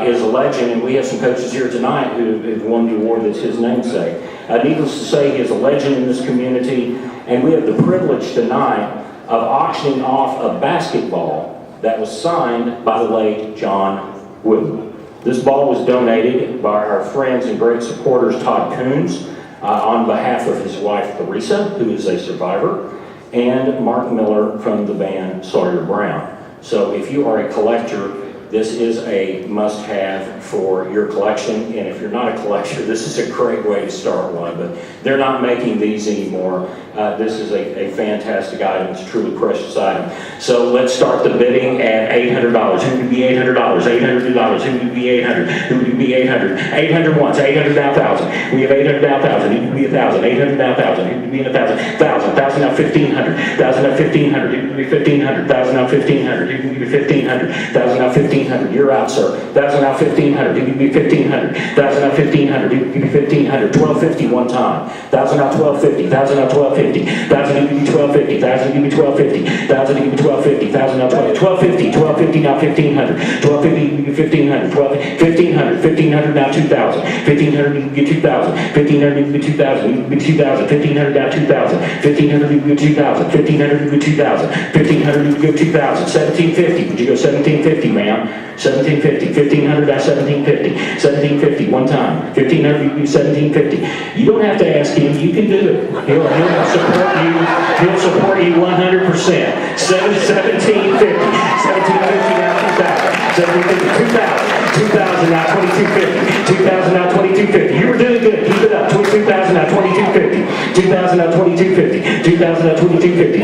is a legend, and we have some coaches here tonight who have won the award that's his namesake. Needless to say, he is a legend in this community, and we have the privilege tonight of auctioning off a basketball that was signed by the late John Wooden. This ball was donated by our friends and great supporters, Todd Coons, on behalf of his wife, Theresa, who is a survivor, and Mark Miller from the band Sawyer Brown. So if you are a collector, this is a must-have for your collection, and if you're not a collector, this is a great way to start one, but they're not making these anymore. This is a fantastic item. It's a truly precious item. So let's start the bidding at $800. Who would be $800? $800. Who would be 800? Who would be 800? 800 once. 800 now 1,000. We have 800 now 1,000. Who would be 1,000? 800 now 1,000. Who would be 1,000? 1,000. 1,000 now 1,500. 1,000 now 1,500. Who would be 1,500? 1,000 now 1,500. Who would be 1,500? 1,000 now 1,500. 1500. You're out, sir. 1,000 out 1500. You give me 1500. 1,000 out 1500. You give me 1500. 1250 one time. 1,000 out 1250. 1,000 out 1250. 1,000 you give me 1250. 1,000 give me 1250. 1,000 give me 1250. 1,000 out 1250. 1250 now 1500. 1250 you give me 1500. 1500. 1500 now 2,000. 1500 you give me 2,000. 1500 you give me 2,000. You give me 2,000. 1500 now 2,000. 1500 you give me 2,000. 1500 you give me 2,000. 1500 you give 2,000. 1750. Would you go 1750, ma'am? 1750. 1500 now 1750. 1750 one time. 1500 you give me 1750. You don't have to ask him. You can do it. He'll support you. He'll support you 100%. 1750. 1750 now 2,000. 1750. 2,000 now 2250. 2,000 now 2250. You were doing good. Keep it up. 22,000 now 2250. 2,000 now 2250. 2,000 now 2250.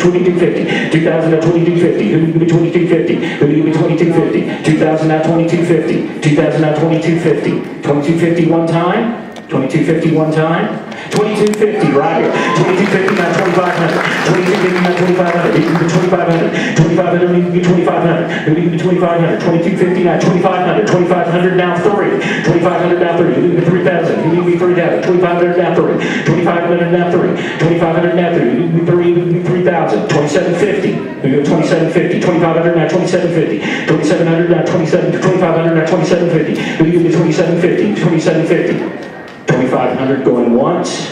2250. 2,000 now 2250. Who give me 2250? Who give me 2250? 2,000 now 2250. 2,000 now 2250. 2250 one time. 2250 one time. 2250 right here. 2250 now 2,500. 2250 now 2,500. You can get 2,500. 2,500 you can get 2,500. You can get 2,500. 2250 now 2,500. 2,500 now 3. 2,500 now 3. You can get 3,000. You can get 3,000. 2,500 now 3. 2,500 now 3. 2,500 now 3. You can get 3. You can get 3,000. 2,750. You can get 2,750. 2,500 now 2,750. 2,700 now 27. 2,500 now 2,750. You can get 2,750. 2,750. 2,500 going once,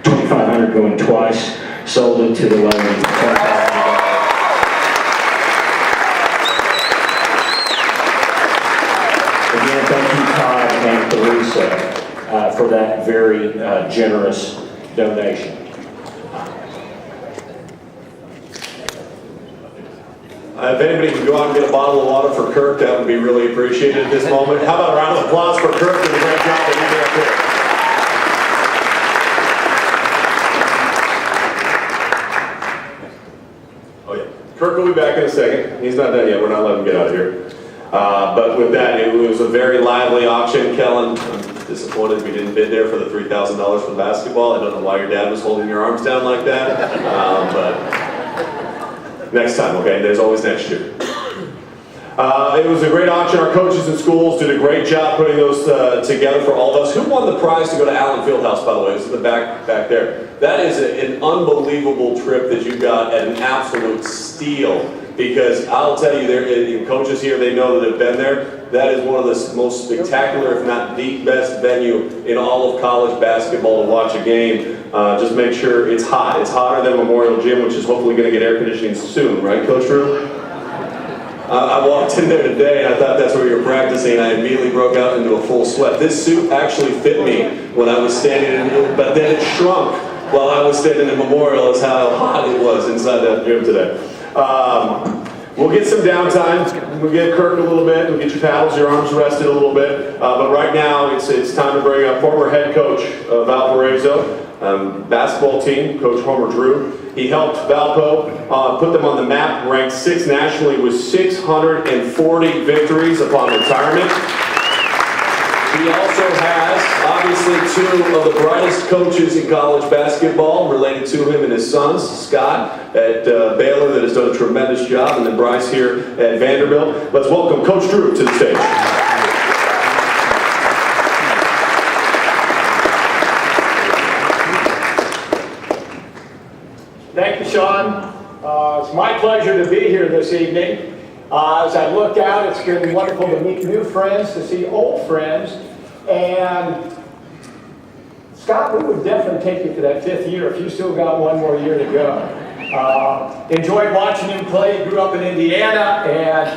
2,500 going twice, sold it to the lady. Again, thank you, Todd and Teresa, for that very generous donation. If anybody can go out and get a bottle of water for Kirk, that would be really appreciated at this moment. How about a round of applause for Kirk for the great job that he did up here? Oh yeah, Kirk will be back in a second. He's not done yet. We're not letting him get out of here. But with that, it was a very lively auction. Kellen, I'm disappointed we didn't bid there for the $3,000 for basketball. I don't know why your dad was holding your arms down like that, but next time, okay? There's always next year. It was a great auction. Our coaches and schools did a great job putting those together for all of us. Who won the prize to go to Allen Fieldhouse, by the way? It was in the back there. That is an unbelievable trip that you got at an absolute steal. Because I'll tell you, there coaches here, they know that have been there. That is one of the most spectacular, if not the best venue in all of college basketball to watch a game. Just make sure it's hot. It's hotter than Memorial Gym, which is hopefully going to get air conditioning soon, right, Coach Drew? I walked in there today and I thought that's where you were practicing. I immediately broke out into a full sweat. This suit actually fit me when I was standing in, but then it shrunk while I was standing in Memorial as how hot it was inside that gym today. We'll get some downtime. We'll get Kirk a little bit. We'll get your paddles, your arms rested a little bit. But right now, it's time to bring up former head coach of Valparaiso basketball team, Coach Homer Drew. He helped Valpo put them on the map, ranked 6th nationally with 640 victories upon retirement. He also has, obviously, 2 of the brightest coaches in college basketball related to him and his sons, Scott at Baylor, that has done a tremendous job, and then Bryce here at Vanderbilt. Let's welcome Coach Drew to the stage. Thank you, Sean. It's my pleasure to be here this evening. As I look out, it's been wonderful to meet new friends, to see old friends, and Scott, we would definitely take you to that 5th year if you still got one more year to go. Enjoyed watching him play, grew up in Indiana, and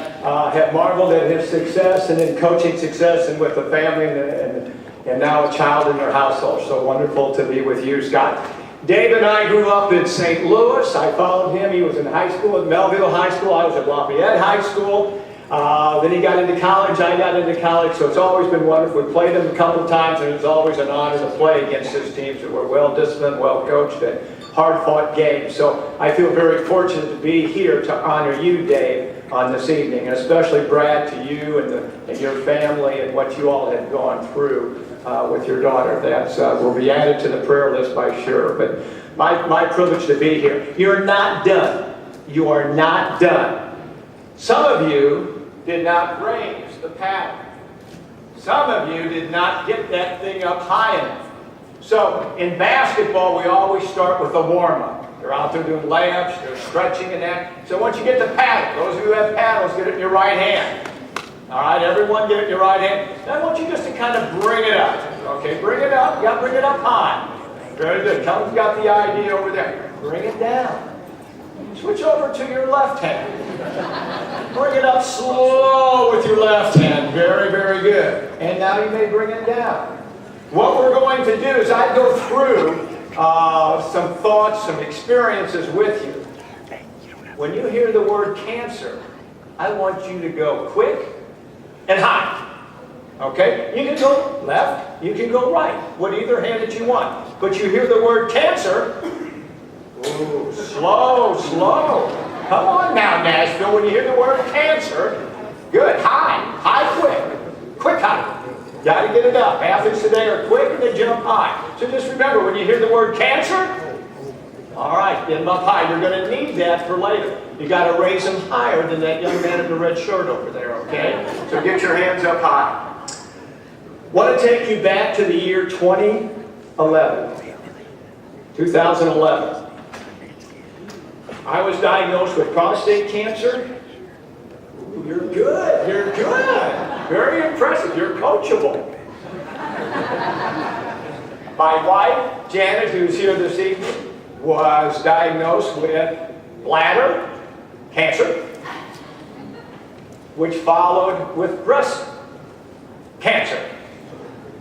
have marveled at his success and in coaching success and with the family and now a child in their household. So wonderful to be with you, Scott. Dave and I grew up in St. Louis. I followed him. He was in high school at Melville High School. I was at Lafayette High School. Then he got into college. I got into college. So it's always been wonderful. We played him a couple of times, and it was always an honor to play against his teams that were well-disciplined, well-coached, and hard-fought games. So I feel very fortunate to be here to honor you, Dave, on this evening, and especially Brad, to you and your family and what you all have gone through with your daughter. That will be added to the prayer list by sure. But my privilege to be here. You're not done. You are not done. Some of you did not raise the paddle. Some of you did not get that thing up high enough. So in basketball, we always start with a warm-up. They're out there doing layups, they're stretching and that. So once you get the paddle, those of you who have paddles, get it in your right hand. All right, everyone get it in your right hand. Now I want you just to kind of bring it up. Okay, bring it up. You got to bring it up high. Very good. Kellen's got the idea over there. Bring it down. Switch over to your left hand. Bring it up slow with your left hand. Very, very good. And now you may bring it down. What we're going to do is I go through some thoughts, some experiences with you. When you hear the word cancer, I want you to go quick and high. Okay? You can go left, you can go right, with either hand that you want. But you hear the word cancer, ooh, slow, slow. Come on now, Nashville, when you hear the word cancer, good, high, quick high. Got to get it up. Athletes today are quick and they jump high. So just remember, when you hear the word cancer, all right, get them up high. You're going to need that for later. You got to raise them higher than that young man in the red shirt over there, okay? So get your hands up high. Want to take you back to the year 2011. 2011. I was diagnosed with prostate cancer. Ooh, you're good. You're good. Very impressive. You're coachable. My wife, Janet, who's here this evening, was diagnosed with bladder cancer, which followed with breast cancer.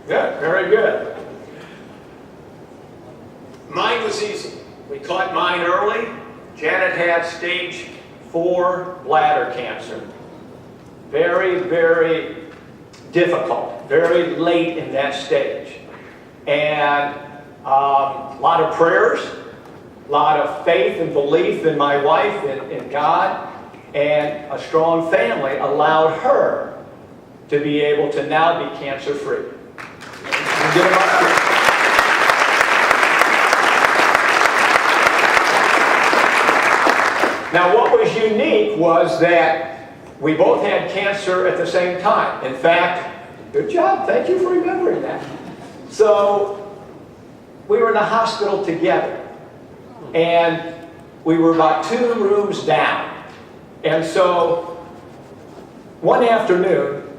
Good, very good. Mine was easy. We caught mine early. Janet had stage 4 bladder cancer. Very, very difficult, very late in that stage. And a lot of prayers, a lot of faith and belief in my wife and in God, and a strong family allowed her to be able to now be cancer-free. Give them up. Now what was unique was that we both had cancer at the same time. In fact, good job, thank you for remembering that. So we were in the hospital together, and we were about 2 rooms down. And so one afternoon,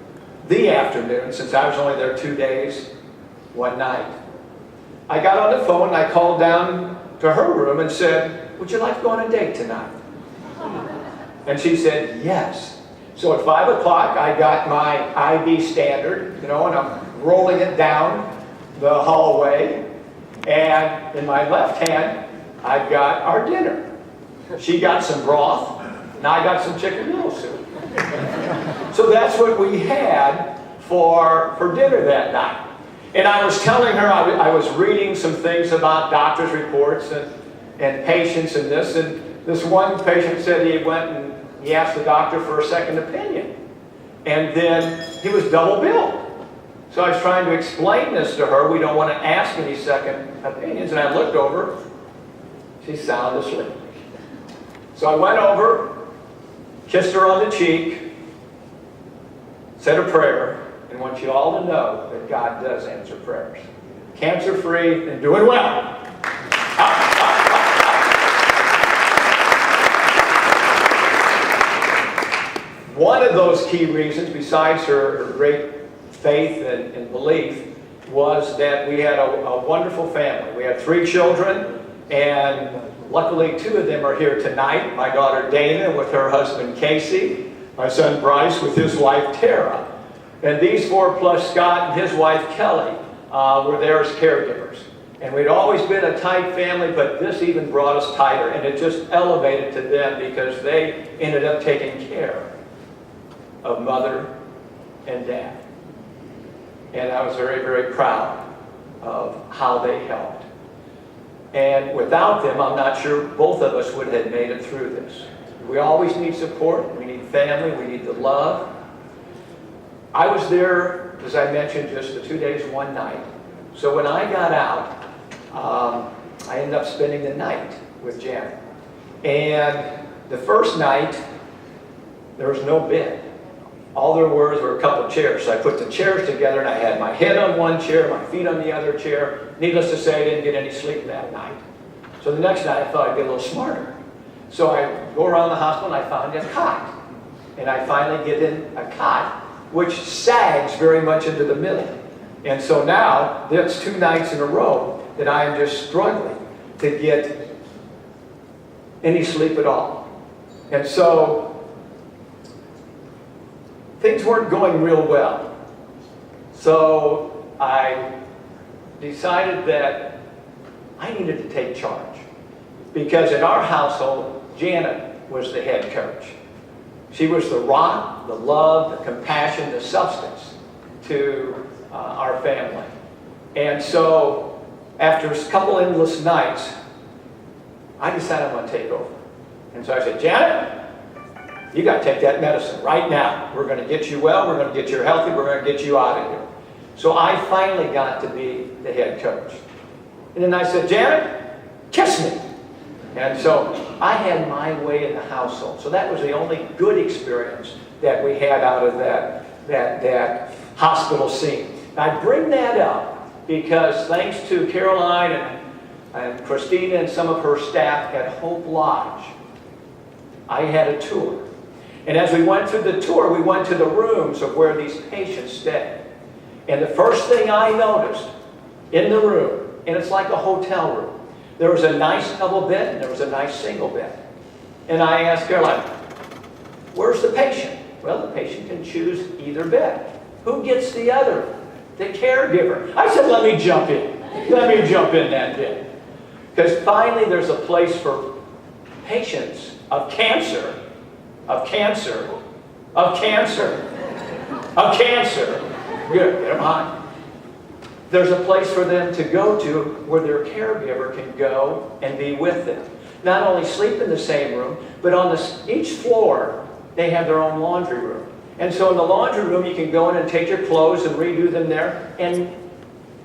since I was only there 2 days, one night, I got on the phone and I called down to her room and said, "Would you like to go on a date tonight?" And she said, "Yes." So at 5 o'clock, I got my IV standard, and I'm rolling it down the hallway. And in my left hand, I've got our dinner. She got some broth, and I got some chicken noodle soup. So that's what we had for dinner that night. And I was telling her, I was reading some things about doctor's reports and patients and this. And this one patient said he went and he asked the doctor for a second opinion. And then he was double billed. So I was trying to explain this to her. We don't want to ask any second opinions. And I looked over. She's sound asleep. So I went over, kissed her on the cheek, said a prayer, and want you all to know that God does answer prayers. Cancer-free and doing well. One of those key reasons, besides her great faith and belief, was that we had a wonderful family. We had 3 children, and luckily 2 of them are here tonight. My daughter Dana with her husband Casey, my son Bryce with his wife Tara. And these 4 plus Scott and his wife Kelly were there as caregivers. And we'd always been a tight family, but this even brought us tighter, and it just elevated to them because they ended up taking care of Mother and Dad. And I was very, very proud of how they helped. And without them, I'm not sure both of us would have made it through this. We always need support, we need family, we need the love. I was there, as I mentioned, just the 2 days, 1 night. So when I got out, I ended up spending the night with Janet. And the first night, there was no bed. All there were a couple chairs. So I put the chairs together, and I had my head on one chair, my feet on the other chair. Needless to say, I didn't get any sleep that night. So the next night, I thought I'd get a little smarter. So I go around the hospital, and I found a cot. And I finally get in a cot, which sags very much into the middle. And so now, that's 2 nights in a row that I am just struggling to get any sleep at all. And so, things weren't going real well. So I decided that I needed to take charge. Because in our household, Janet was the head coach. She was the rock, the love, the compassion, the substance to our family. And so after a couple endless nights, I decided I'm going to take over. And so I said, Janet, you got to take that medicine right now. We're going to get you well. We're going to get you healthy. We're going to get you out of here. So I finally got to be the head coach. And then I said, Janet, kiss me. And so I had my way in the household. So that was the only good experience that we had out of that hospital scene. I bring that up because thanks to Caroline and Christina and some of her staff at Hope Lodge, I had a tour. And as we went through the tour, we went to the rooms of where these patients stayed. And the first thing I noticed in the room, and it's like a hotel room, there was a nice double bed and there was a nice single bed. And I asked Caroline, where's the patient? Well, the patient can choose either bed. Who gets the other? The caregiver. I said, let me jump in. Let me jump in that bed. Because finally there's a place for patients of cancer, good, get them on. There's a place for them to go to where their caregiver can go and be with them. Not only sleep in the same room, but on each floor, they have their own laundry room. And so in the laundry room, you can go in and take your clothes and redo them there, and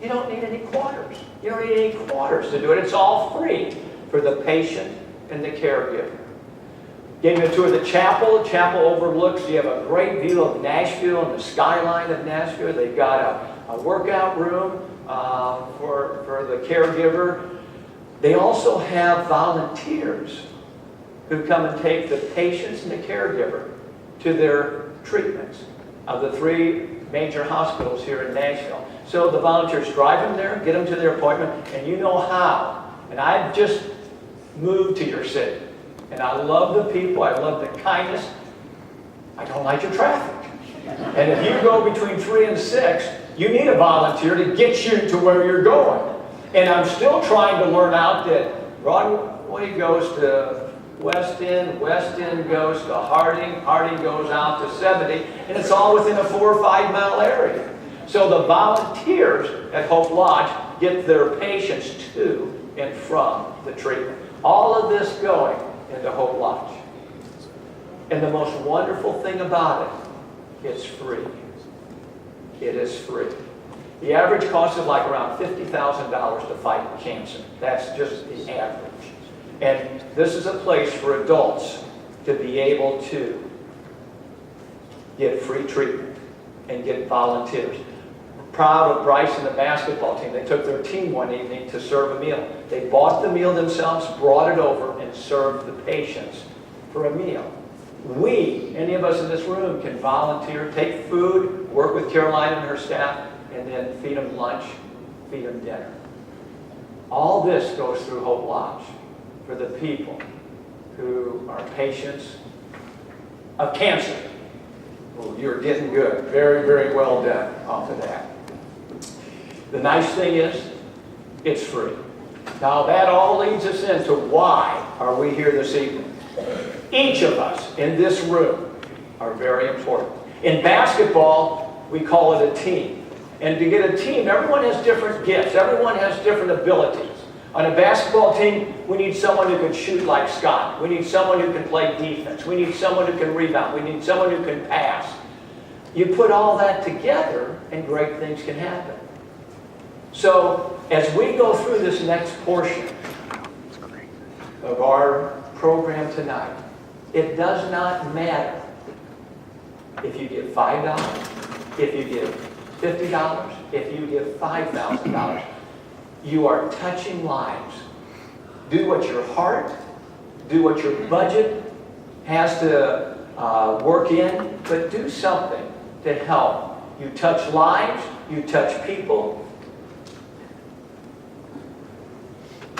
you don't need any quarters. You don't need any quarters to do it. It's all free for the patient and the caregiver. Gave me a tour of the chapel. The chapel overlooks, you have a great view of Nashville and the skyline of Nashville. They've got a workout room for the caregiver. They also have volunteers who come and take the patients and the caregiver to their treatments of the 3 major hospitals here in Nashville. So the volunteers drive them there, get them to their appointment, and you know how. And I've just moved to your city. And I love the people, I love the kindness. I don't like your traffic. And if you go between 3 and 6, you need a volunteer to get you to where you're going. And I'm still trying to learn out that Broadway goes to West End, West End goes to Harding, Harding goes out to 70, and it's all within a 4 or 5 mile area. So the volunteers at Hope Lodge get their patients to and from the treatment. All of this going into Hope Lodge. And the most wonderful thing about it, it's free. It is free. The average cost is like around $50,000 to fight cancer. That's just the average. And this is a place for adults to be able to get free treatment and get volunteers. We're proud of Bryce and the basketball team. They took their team one evening to serve a meal. They bought the meal themselves, brought it over, and served the patients for a meal. We, any of us in this room, can volunteer, take food, work with Caroline and her staff, and then feed them lunch, feed them dinner. All this goes through Hope Lodge for the people who are patients of cancer. Well, you're getting good. Very, very well done off of that. The nice thing is, it's free. Now that all leads us into why are we here this evening. Each of us in this room are very important. In basketball, we call it a team. And to get a team, everyone has different gifts. Everyone has different abilities. On a basketball team, we need someone who can shoot like Scott. We need someone who can play defense. We need someone who can rebound. We need someone who can pass. You put all that together, and great things can happen. So, as we go through this next portion of our program tonight, it does not matter if you give $5, if you give $50, if you give $5,000, you are touching lives. Do what your heart, do what your budget has to work in, but do something to help. You touch lives, you touch people.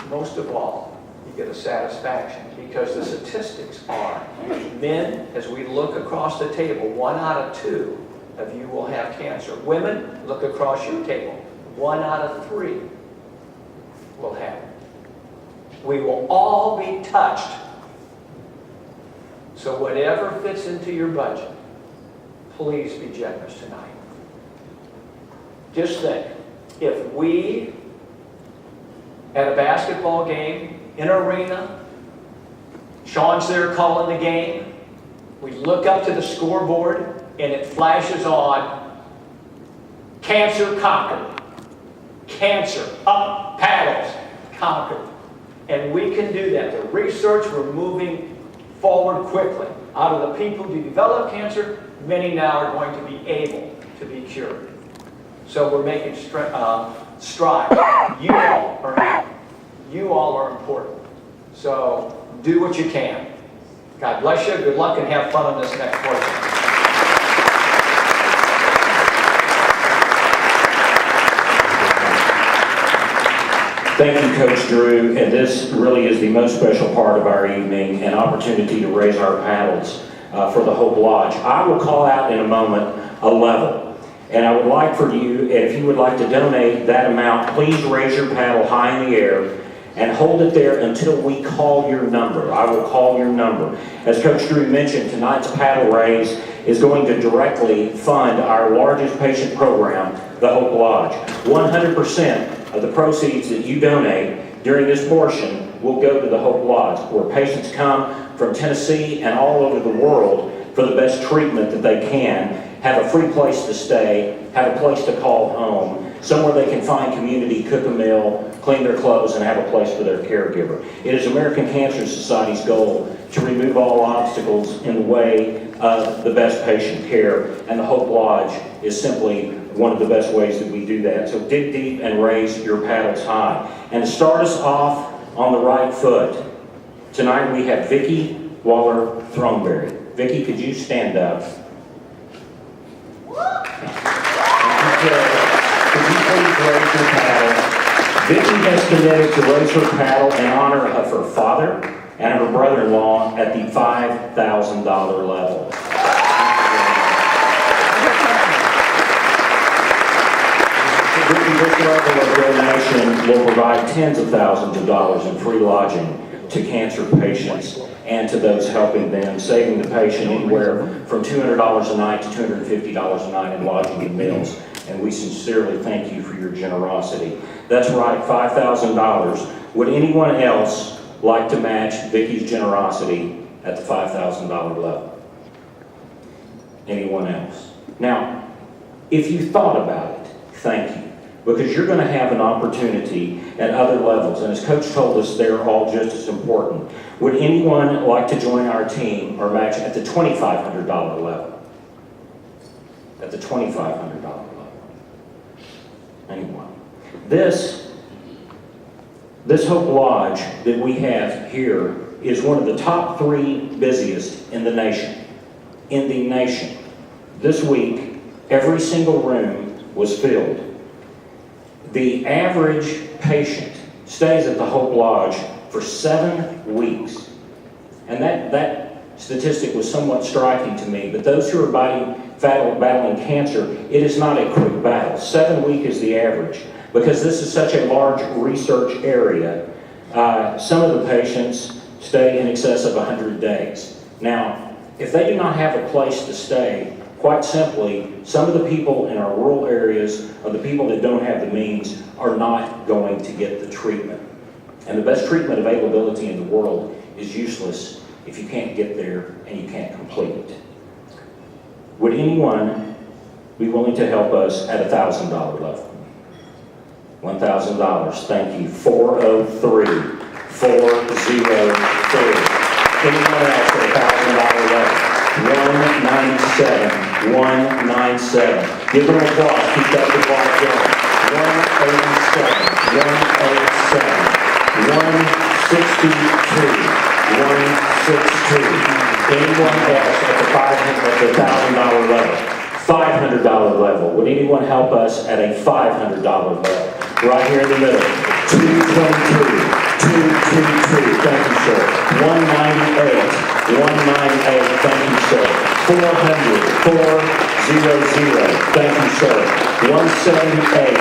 Most of all, you get a satisfaction, because the statistics are men, as we look across the table, 1 out of 2 of you will have cancer. Women, look across your table, 1 out of 3 will have it. We will all be touched. So whatever fits into your budget, please be generous tonight. Just think, if we, at a basketball game, in an arena, Sean's there calling the game, we look up to the scoreboard and it flashes on, cancer conquered. Cancer, up, paddles, conquered. And we can do that. The research, we're moving forward quickly. Out of the people who develop cancer, many now are going to be able to be cured. So we're making strides. You all are important. So do what you can. God bless you. Good luck and have fun on this next portion. Thank you, Coach Drew, and this really is the most special part of our evening, an opportunity to raise our paddles for the Hope Lodge. I will call out in a moment a level, and I would like for you, and if you would like to donate that amount, please raise your paddle high in the air and hold it there until we call your number. I will call your number. As Coach Drew mentioned, tonight's paddle raise is going to directly fund our largest patient program, the Hope Lodge. 100% of the proceeds that you donate during this portion will go to the Hope Lodge, where patients come from Tennessee and all over the world for the best treatment that they can, have a free place to stay, have a place to call home, somewhere they can find community, cook a meal, clean their clothes, and have a place for their caregiver. It is American Cancer Society's goal to remove all obstacles in the way of the best patient care, and the Hope Lodge is simply one of the best ways that we do that. So dig deep and raise your paddles high. And to start us off on the right foot, tonight we have Vicki Waller Throneberry. Vicki, could you stand up? Could you please raise your paddle? Vicki has committed to raise her paddle in honor of her father and her brother-in-law at the $5,000 level. This level of donation will provide tens of thousands of dollars in free lodging to cancer patients and to those helping them, saving the patient anywhere from $200 a night to $250 a night in lodging and meals. And we sincerely thank you for your generosity. That's right, $5,000. Would anyone else like to match Vicki's generosity at the $5,000 level? Anyone else? Now, if you thought about it, thank you. Because you're going to have an opportunity at other levels. And as Coach told us, they're all just as important. Would anyone like to join our team or match at the $2,500 level? At the $2,500 level. Anyone? This Hope Lodge that we have here is one of the top 3 busiest in the nation. In the nation. This week, every single room was filled. The average patient stays at the Hope Lodge for 7 weeks. And that statistic was somewhat striking to me, but those who are battling cancer, it is not a quick battle. 7 weeks is the average. Because this is such a large research area, some of the patients stay in excess of 100 days. Now, if they do not have a place to stay, quite simply, some of the people in our rural areas or the people that don't have the means are not going to get the treatment. And the best treatment availability in the world is useless if you can't get there and you can't complete it. Would anyone be willing to help us at a $1,000 level? $1,000. Thank you. 403. 403. Anyone else at a $1,000 level? 197. 197. Give them applause. Keep that applause going. 187. 187. 162. 162. Anyone else at the $1,000 level? $500 level. Would anyone help us at a $500 level? Right here in the middle. 222. 222. Thank you, sir. 198. 198. Thank you, sir. 400. 400. Thank you, sir. 178.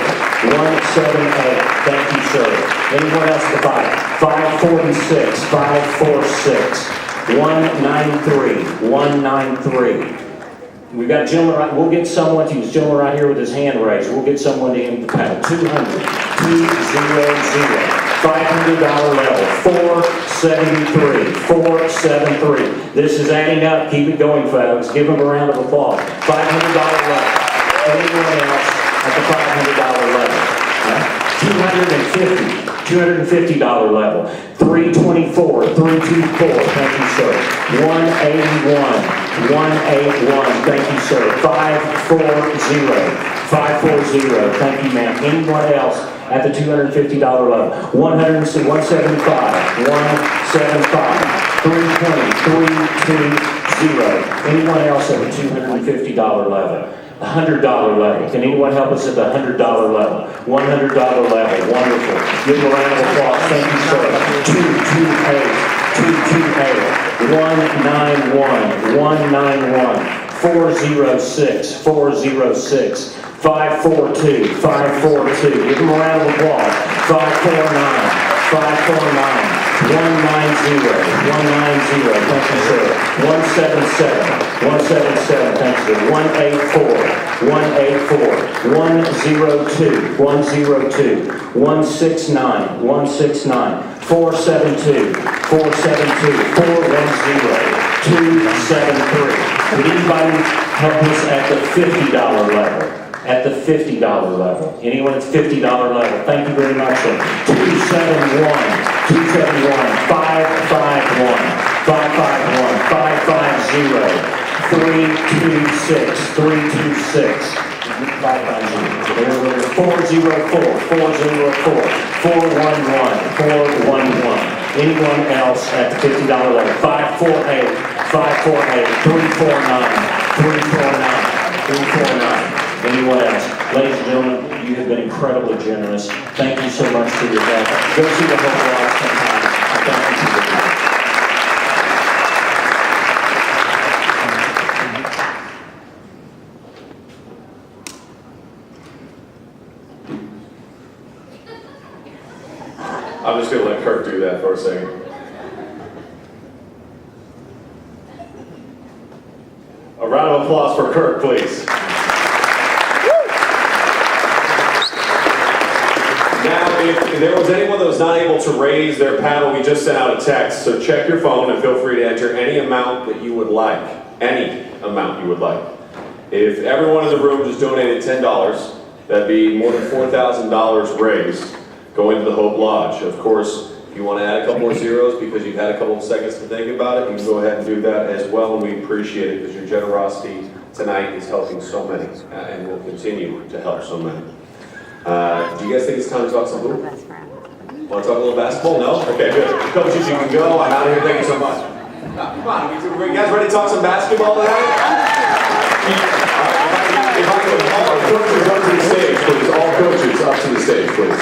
178. Thank you, sir. Anyone else to buy? 546. 546. 193. 193. We've got a gentleman right, we'll get someone to use, gentleman right here with his hand raised. We'll get someone to him to paddle. 200. 200. $500 level. 473. 473. This is adding up. Keep it going, folks. Give them a round of applause. $500 level. Anyone else at the $500 level? $250 level. 324, 324, thank you, sir. 181, 181, thank you, sir. 540, 540, thank you, ma'am. Anyone else at the $250 level? 175, 175, 320, 320. Anyone else at the $250 level? $100 level. Can anyone help us at the $100 level? $100 level. Wonderful. Give them a round of applause. Thank you, sir. 228. 228. 191. 191. 406. 406. 542. 542. Give them a round of applause. 549. 549. 190, 190, thank you, sir. 177, 177, thank you, sir. 184, 184, 102, 102, 169, 169, 472, 472, 410, 273. Would anybody help us at the $50 level? At the $50 level. Anyone at the $50 level? Thank you very much, sir. 271, 271, 551, 551, 550, 326, 326, 550, 404, 404, 411, 411. Anyone else at the $50 level? 548, 548, 349, 349, 349. Anyone else? Ladies and gentlemen, you have been incredibly generous. Thank you so much for your help. Go see the whole lot sometime. Thank you for your help. I'm just going to let Kirk do that for a second. A round of applause for Kirk, please. Now, if there was anyone that was not able to raise their paddle, we just sent out a text. So check your phone and feel free to enter any amount that you would like. Any amount you would like. If everyone in the room just donated $10, that'd be more than $4,000 raised going to the Hope Lodge. Of course, if you want to add a couple more zeros because you've had a couple of seconds to think about it, you can go ahead and do that as well, and we appreciate it because your generosity tonight is helping so many and will continue to help so many. Do you guys think it's time to talk some hoop? Want to talk a little basketball? No? Okay, good. Coaches, you can go. I'm out of here. Thank you so much. Come on, you guys ready to talk some basketball tonight? If I could, all coaches up to the stage, please. All coaches up to the stage, please.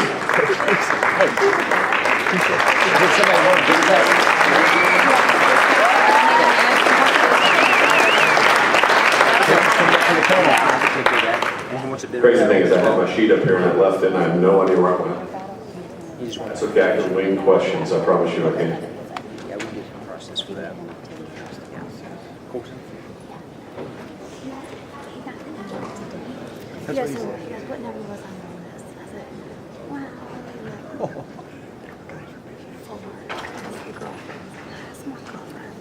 Crazy thing is I had my sheet up here and I left it and I have no idea where it went. That's okay, I can wing questions, I promise you I can. Yeah, we get a process for that. Yes, so what number was on the list? I said, wow. Small girlfriends.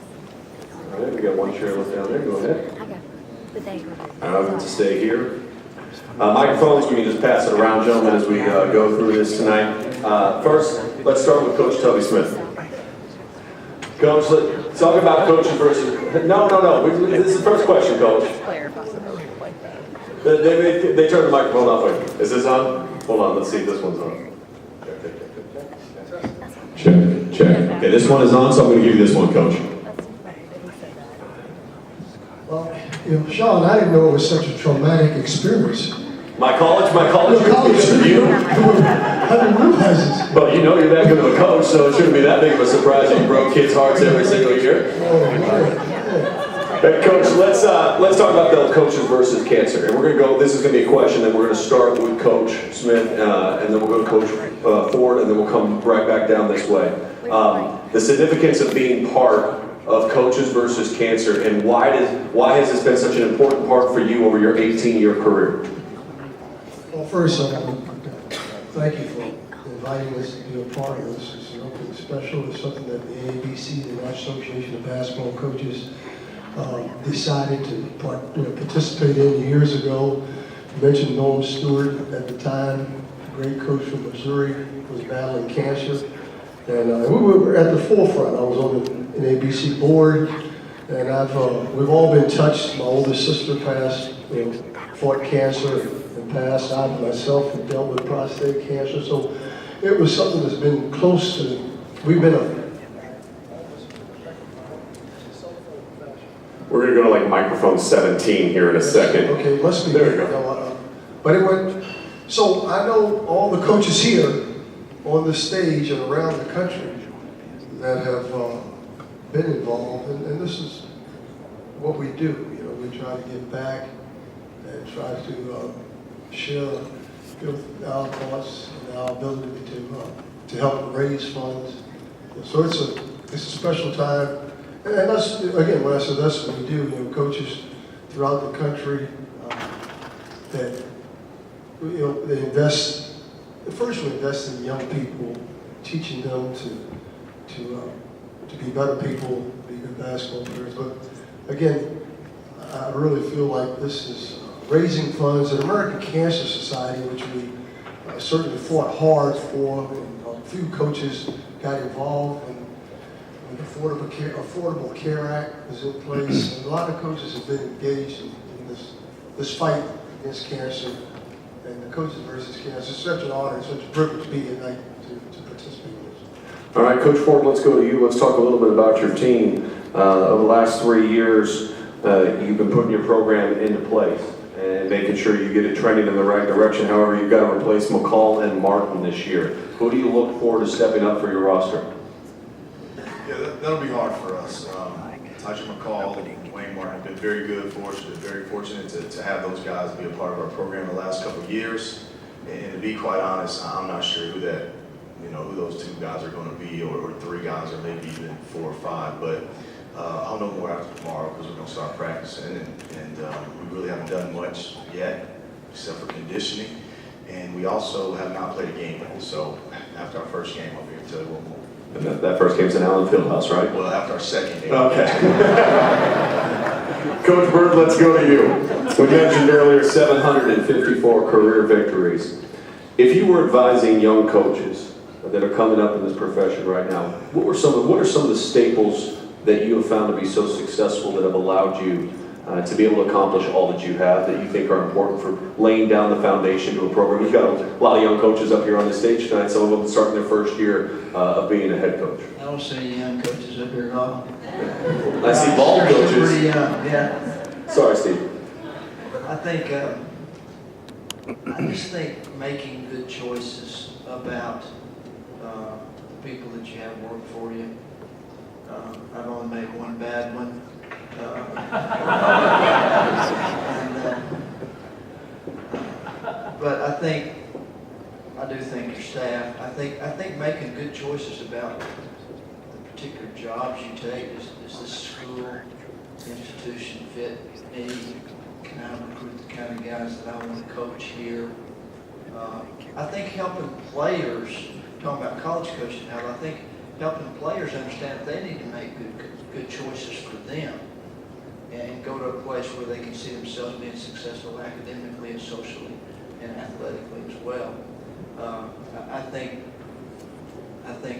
All right, we got one chair left down there, go ahead. I got the day. To stay here. Microphones, we can just pass it around, gentlemen, as we go through this tonight. First, let's start with Coach Tubby Smith. Coach, let's talk about coaching versus... No. This is the first question, Coach. They turned the microphone off. Wait, is this on? Hold on, let's see if this one's on. Check. Okay, this one is on, so I'm going to give you this one, Coach. Well, Sean, I didn't know it was such a traumatic experience. My college You? I didn't realize it. Well, you know you're that good of a coach, so it shouldn't be that big of a surprise that you broke kids' hearts every single year. Hey, Coach, let's talk about the coaches versus cancer. And we're going to go, this is going to be a question, and we're going to start with Coach Smith, and then we'll go to Coach Ford, and then we'll come right back down this way. The significance of being part of coaches versus cancer, and why has this been such an important part for you over your 18-year career? Well, first, I want to thank you for inviting us to be a part of this. It's something special. It's something that the AABC, the National Association of Basketball Coaches, decided to participate in years ago. You mentioned Noam Stewart at the time, a great coach from Missouri, was battling cancer. And we were at the forefront. I was on the NABC board, and we've all been touched. My oldest sister passed, fought cancer and passed. I myself have dealt with prostate cancer, so it was something that's been close to. We're going to go to like microphone 17 here in a second. Okay, must be. There we go. But it went. So I know all the coaches here on the stage and around the country that have been involved, and this is what we do. We try to give back and try to share our thoughts and our ability to help raise funds. So it's a special time, and that's again when I said that's what we do. Coaches throughout the country that they invest. First, we invest in young people, teaching them to be better people, be good basketball players. But again, I really feel like this is raising funds at American Cancer Society, which we certainly fought hard for. And a few coaches got involved when the Affordable Care Act was in place. And a lot of coaches have been engaged in this fight against cancer. And the coaches versus cancer. It's such an honor, such a privilege to be here tonight to participate in this. All right, Coach Ford, let's go to you. Let's talk a little bit about your team. Over the last 3 years, you've been putting your program into place and making sure you get it trending in the right direction. However, you've got to replace McCall and Martin this year. Who do you look forward to stepping up for your roster? Yeah, that'll be hard for us. Taja McCall and Wayne Martin have been very good for us. We've been very fortunate to have those guys be a part of our program the last couple of years. And to be quite honest, I'm not sure who those two guys are going to be, or three guys, or maybe even 4 or 5. But I'll know more after tomorrow because we're going to start practicing, and we really haven't done much yet except for conditioning. And we also have not played a game yet. So after our first game, I'll be able to tell you what more. And that first game's in Allen Fieldhouse, right? Well, after our second game. Okay. Coach Bird, let's go to you. We mentioned earlier 754 career victories. If you were advising young coaches that are coming up in this profession right now, what are some of the staples that you have found to be so successful that have allowed you to be able to accomplish all that you have, that you think are important for laying down the foundation to a program? We've got a lot of young coaches up here on the stage tonight, some of them starting their first year of being a head coach. I don't see any young coaches up here at all. I see ball coaches. Pretty young, yeah. Sorry, Steve. I just think making good choices about the people that you have work for you. I've only made one bad one. But I do think your staff. I think making good choices about the particular jobs you take. Is this school, institution fit me? Can I recruit the kind of guys that I want to coach here? I think helping players, talking about college coaching now, I think helping players understand that they need to make good choices for them and go to a place where they can see themselves being successful academically and socially and athletically as well. I think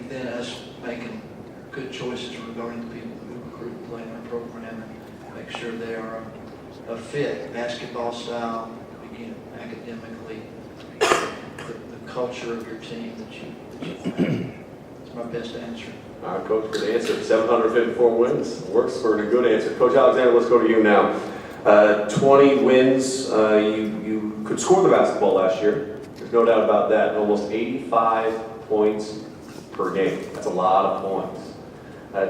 then us making good choices regarding the people who recruit and play in our program and make sure they are a fit, basketball style, again, academically, the culture of your team that you think? It's my best answer. All right, Coach, good answer. 754 wins. Works for a good answer. Coach Alexander, let's go to you now. 20 wins. You could score the basketball last year. There's no doubt about that. Almost 85 points per game. That's a lot of points.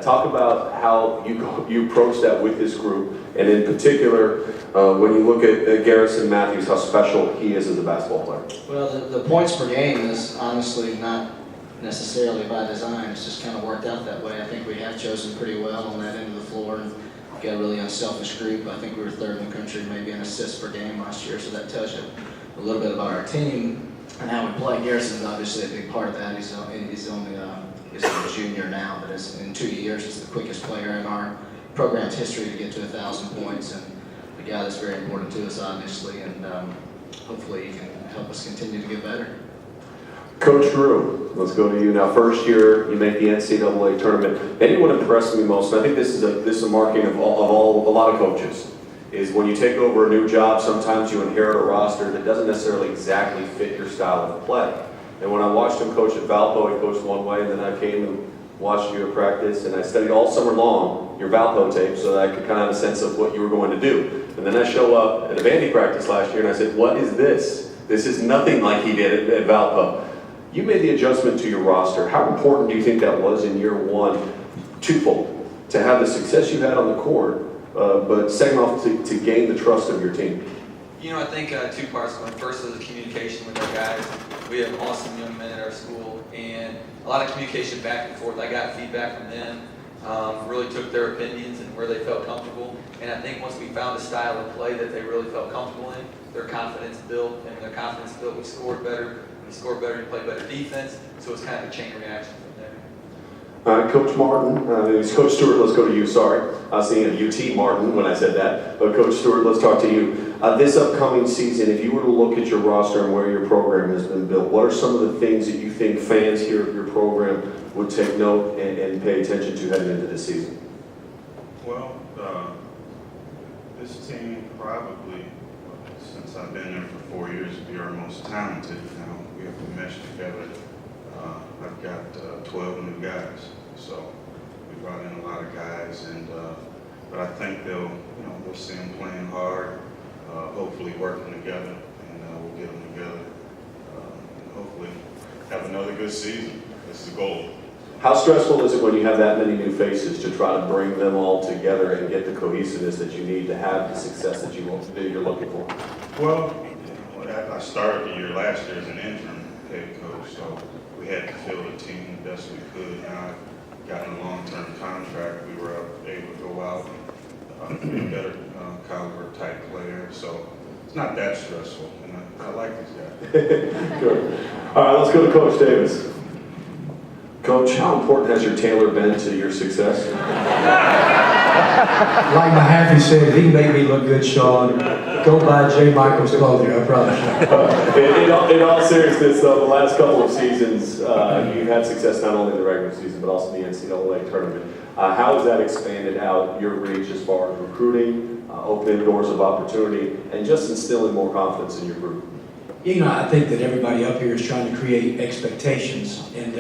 Talk about how you approach that with this group, and in particular, when you look at Garrison Matthews, how special he is as a basketball player. Well, the points per game is honestly not necessarily by design. It's just kind of worked out that way. I think we have chosen pretty well on that end of the floor and got a really unselfish group. I think we were third in the country, maybe in assists per game last year, so that tells you a little bit about our team and how we play. Garrison's obviously a big part of that. He's only a junior now, but in 2 years, he's the quickest player in our program's history to get to 1,000 points, and a guy that's very important to us, obviously, and hopefully he can help us continue to get better. Coach Drew, let's go to you now. First year, you make the NCAA tournament. Anyone impressed me most, and I think this is a marking of a lot of coaches, is when you take over a new job, sometimes you inherit a roster that doesn't necessarily exactly fit your style of play. And when I watched him coach at Valpo, he coached one way, and then I came and watched you at practice, and I studied all summer long your Valpo tape so that I could kind of have a sense of what you were going to do. And then I show up at a Vandy practice last year, and I said, what is this? This is nothing like he did at Valpo. You made the adjustment to your roster. How important do you think that was in year one? Twofold, to have the success you had on the court, but second off, to gain the trust of your team. You know, I think 2 parts. First is the communication with our guys. We have awesome young men at our school, and a lot of communication back and forth. I got feedback from them, really took their opinions and where they felt comfortable. And I think once we found a style of play that they really felt comfortable in, their confidence built, and their confidence built, we scored better. We scored better, we played better defense, so it's kind of a chain reaction from there. Coach Martin, it's Coach Stewart, let's go to you, sorry. I was thinking of UT Martin when I said that, but Coach Stewart, let's talk to you. This upcoming season, if you were to look at your roster and where your program has been built, what are some of the things that you think fans here of your program would take note and pay attention to heading into this season? Well, this team probably, since I've been there for 4 years, will be our most talented now. We have to mesh together. I've got 12 new guys, so we brought in a lot of guys, and but I think they'll see them playing hard, hopefully working together, and we'll get them together, and hopefully have another good season. That's the goal. How stressful is it when you have that many new faces to try to bring them all together and get the cohesiveness that you need to have the success that you're looking for? Well, I started the year last year as an interim head coach, so we had to fill the team the best we could. Now I've gotten a long-term contract. We were able to go out and be a better caliber type player, so it's not that stressful, and I like these guys. Good. All right, let's go to Coach Davis. Coach, how important has your tailor been to your success? Like my happy said, he can make me look good, Sean. Go buy J. Michael's clothing, I promise you. In all seriousness, though, the last couple of seasons, you've had success not only in the regular season, but also in the NCAA tournament. How has that expanded out your reach as far as recruiting, opening doors of opportunity, and just instilling more confidence in your group? You know, I think that everybody up here is trying to create expectations, and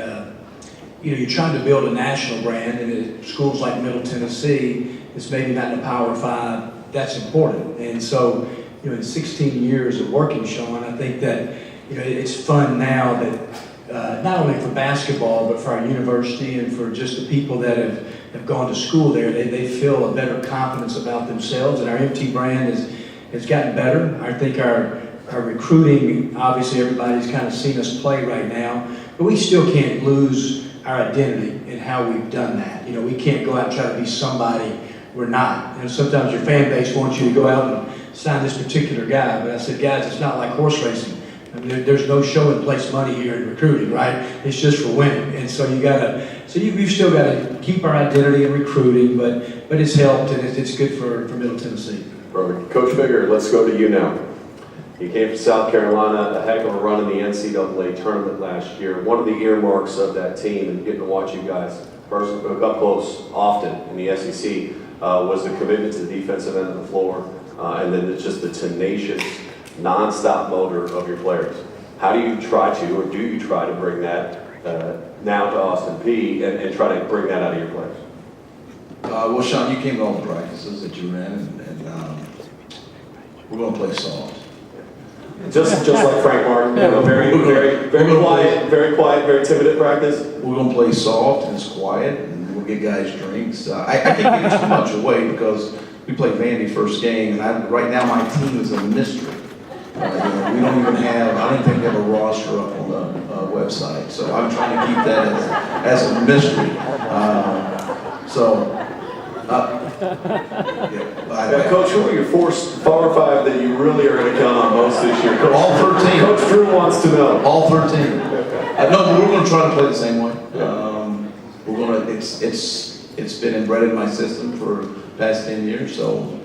you're trying to build a national brand, and at schools like Middle Tennessee, it's maybe not in the Power 5, that's important. And so, in 16 years of working, Sean, I think that, it's fun now that not only for basketball, but for our university and for just the people that have gone to school there, they feel a better confidence about themselves, and our MT brand has gotten better. I think our recruiting, obviously everybody's kind of seen us play right now, but we still can't lose our identity and how we've done that. We can't go out and try to be somebody we're not. Sometimes your fan base wants you to go out and sign this particular guy, but I said, guys, it's not like horse racing. I mean, there's no show and place money here in recruiting, right? It's just for winning. And so you've still got to keep our identity in recruiting, but it's helped, and it's good for Middle Tennessee. Perfect. Coach Bigger, let's go to you now. You came from South Carolina, a heck of a run in the NCAA tournament last year. One of the earmarks of that team, and getting to watch you guys first up close often in the SEC, was the commitment to the defensive end of the floor, and then just the tenacious nonstop motor of your players. How do you try to, or do you try to bring that now to Austin P and try to bring that out of your players? Well, Sean, you came to all the practices that you ran, and we're going to play soft. Just like Frank Martin, very quiet, very timid at practice. We're going to play soft and it's quiet, and we'll get guys drinks. I can't give too much away because we played Vandy first game, and right now my team is a mystery. We don't even have, I don't think we have a roster up on the website, so I'm trying to keep that as a mystery. Coach, who are your four or five that you really are going to count on most this year? All 13. Coach Drew wants to know. All 13. No, but we're going to try to play the same way. We're going to. It's been inbred in my system for the past 10 years, so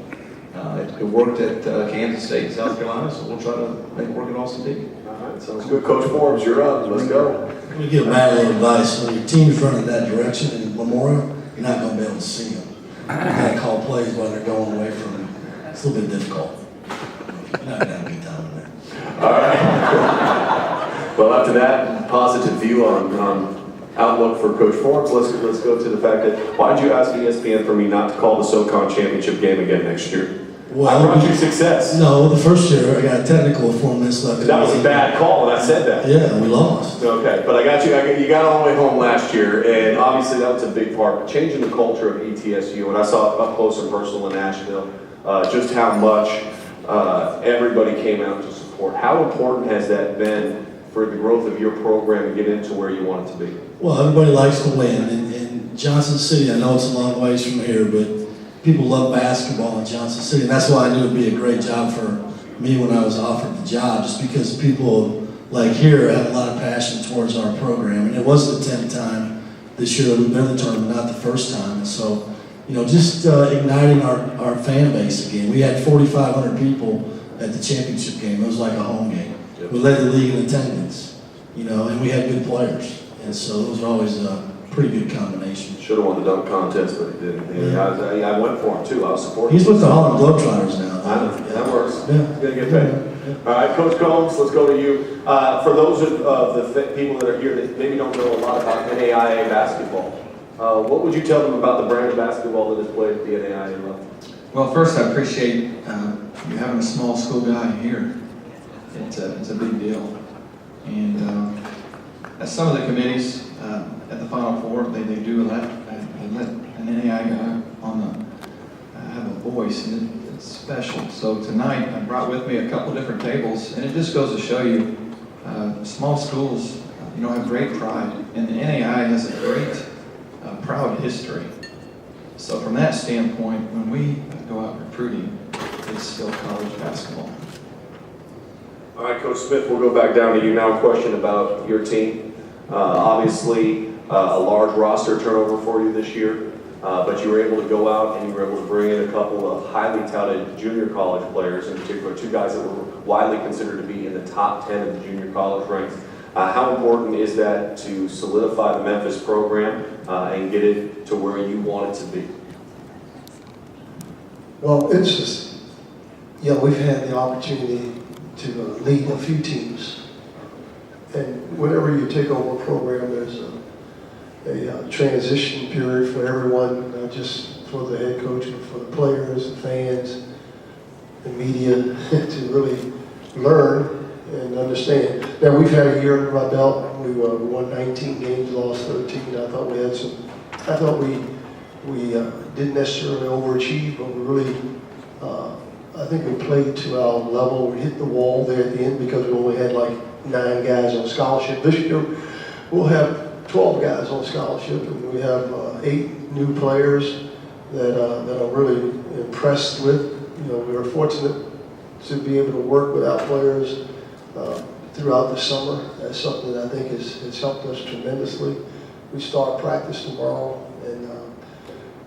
it worked at Kansas State and South Carolina, so we'll try to make it work at Austin Peay. All right, sounds good. Coach Forbes, you're up. Let's go. Let me give Matt a little advice. When your team's running that direction in Memorial, you're not going to be able to see them. You got to call plays while they're going away from them. It's a little bit difficult. You're not going to have a good time with that. All right. Well, after that positive view on outlook for Coach Forbes, let's go to the fact that why did you ask ESPN for me not to call the SoCon championship game again next year? Well, I brought you success. No, the first year I got technical with 4 minutes left. That was a bad call, and I said that. Yeah, we lost. Okay, but I got you. You got all the way home last year, and obviously that was a big part. Changing the culture of ETSU, and I saw it up close and personal in Nashville, just how much everybody came out to support. How important has that been for the growth of your program and getting into where you want it to be? Well, everybody likes to win. In Johnson City, I know it's a long ways from here, but people love basketball in Johnson City. And that's why I knew it'd be a great job for me when I was offered the job, just because people like here have a lot of passion towards our program. And it was the 10th time this year that we've been in the tournament, not the first time. And so, just igniting our fan base again. We had 4,500 people at the championship game. It was like a home game. Yep. We led the league in attendance, and we had good players. And so it was always a pretty good combination. Should have won the dunk contest, but he didn't. Yeah. I went for him too. I was supporting him. He's with the Harlem Globetrotters now. That works. Yeah. He's going to get paid. All right, Coach Combs, let's go to you. For those of the people that are here that maybe don't know a lot about NAIA basketball, what would you tell them about the brand of basketball that is played at the NAIA level? Well, first I appreciate you having a small school guy here. It's a big deal. And as some of the committees at the Final Four, they do let an NAIA guy have a voice, and it's special. So tonight I brought with me a couple different tables, and it just goes to show you small schools have great pride, and the NAIA has a great proud history. So from that standpoint, when we go out recruiting, it's still college basketball. All right, Coach Smith, we'll go back down to you now. A question about your team. Obviously, a large roster turnover for you this year, but you were able to go out and you were able to bring in a couple of highly touted junior college players, in particular 2 guys that were widely considered to be in the top 10 of the junior college ranks. How important is that to solidify the Memphis program and get it to where you want it to be? Well, it's just, we've had the opportunity to lead a few teams. And whenever you take over a program, there's a transition period for everyone, not just for the head coach, but for the players, the fans, the media, to really learn and understand. Now, we've had a year under my belt. We won 19 games, lost 13. I thought we didn't necessarily overachieve, but we really, I think we played to our level. We hit the wall there at the end because we only had like 9 guys on scholarship. This year, we'll have 12 guys on scholarship, and we have 8 new players that I'm really impressed with. We were fortunate to be able to work with our players throughout the summer. That's something that I think has helped us tremendously. We start practice tomorrow,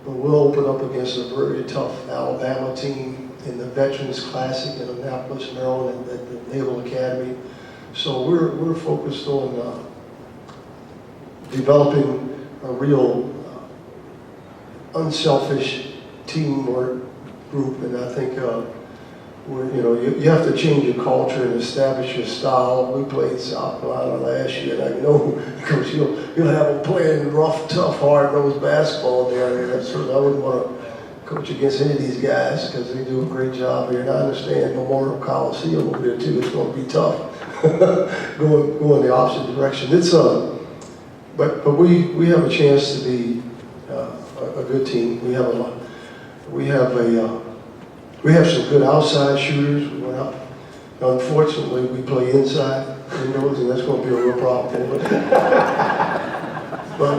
but we'll open up against a very tough Alabama team in the Veterans Classic in Annapolis, Maryland, at the Naval Academy. So we're focused on developing a real unselfish teamwork group, and I think you have to change your culture and establish your style. We played South Carolina last year, and I know, Coach, you'll have them playing rough, tough, hard-nosed basketball down there. So I wouldn't want to coach against any of these guys because they do a great job here. And I understand Memorial Coliseum over there too. It's going to be tough going the opposite direction. But we have a chance to be a good team. We have some good outside shooters. We went up. Unfortunately, we play inside windows, and that's going to be a real problem. But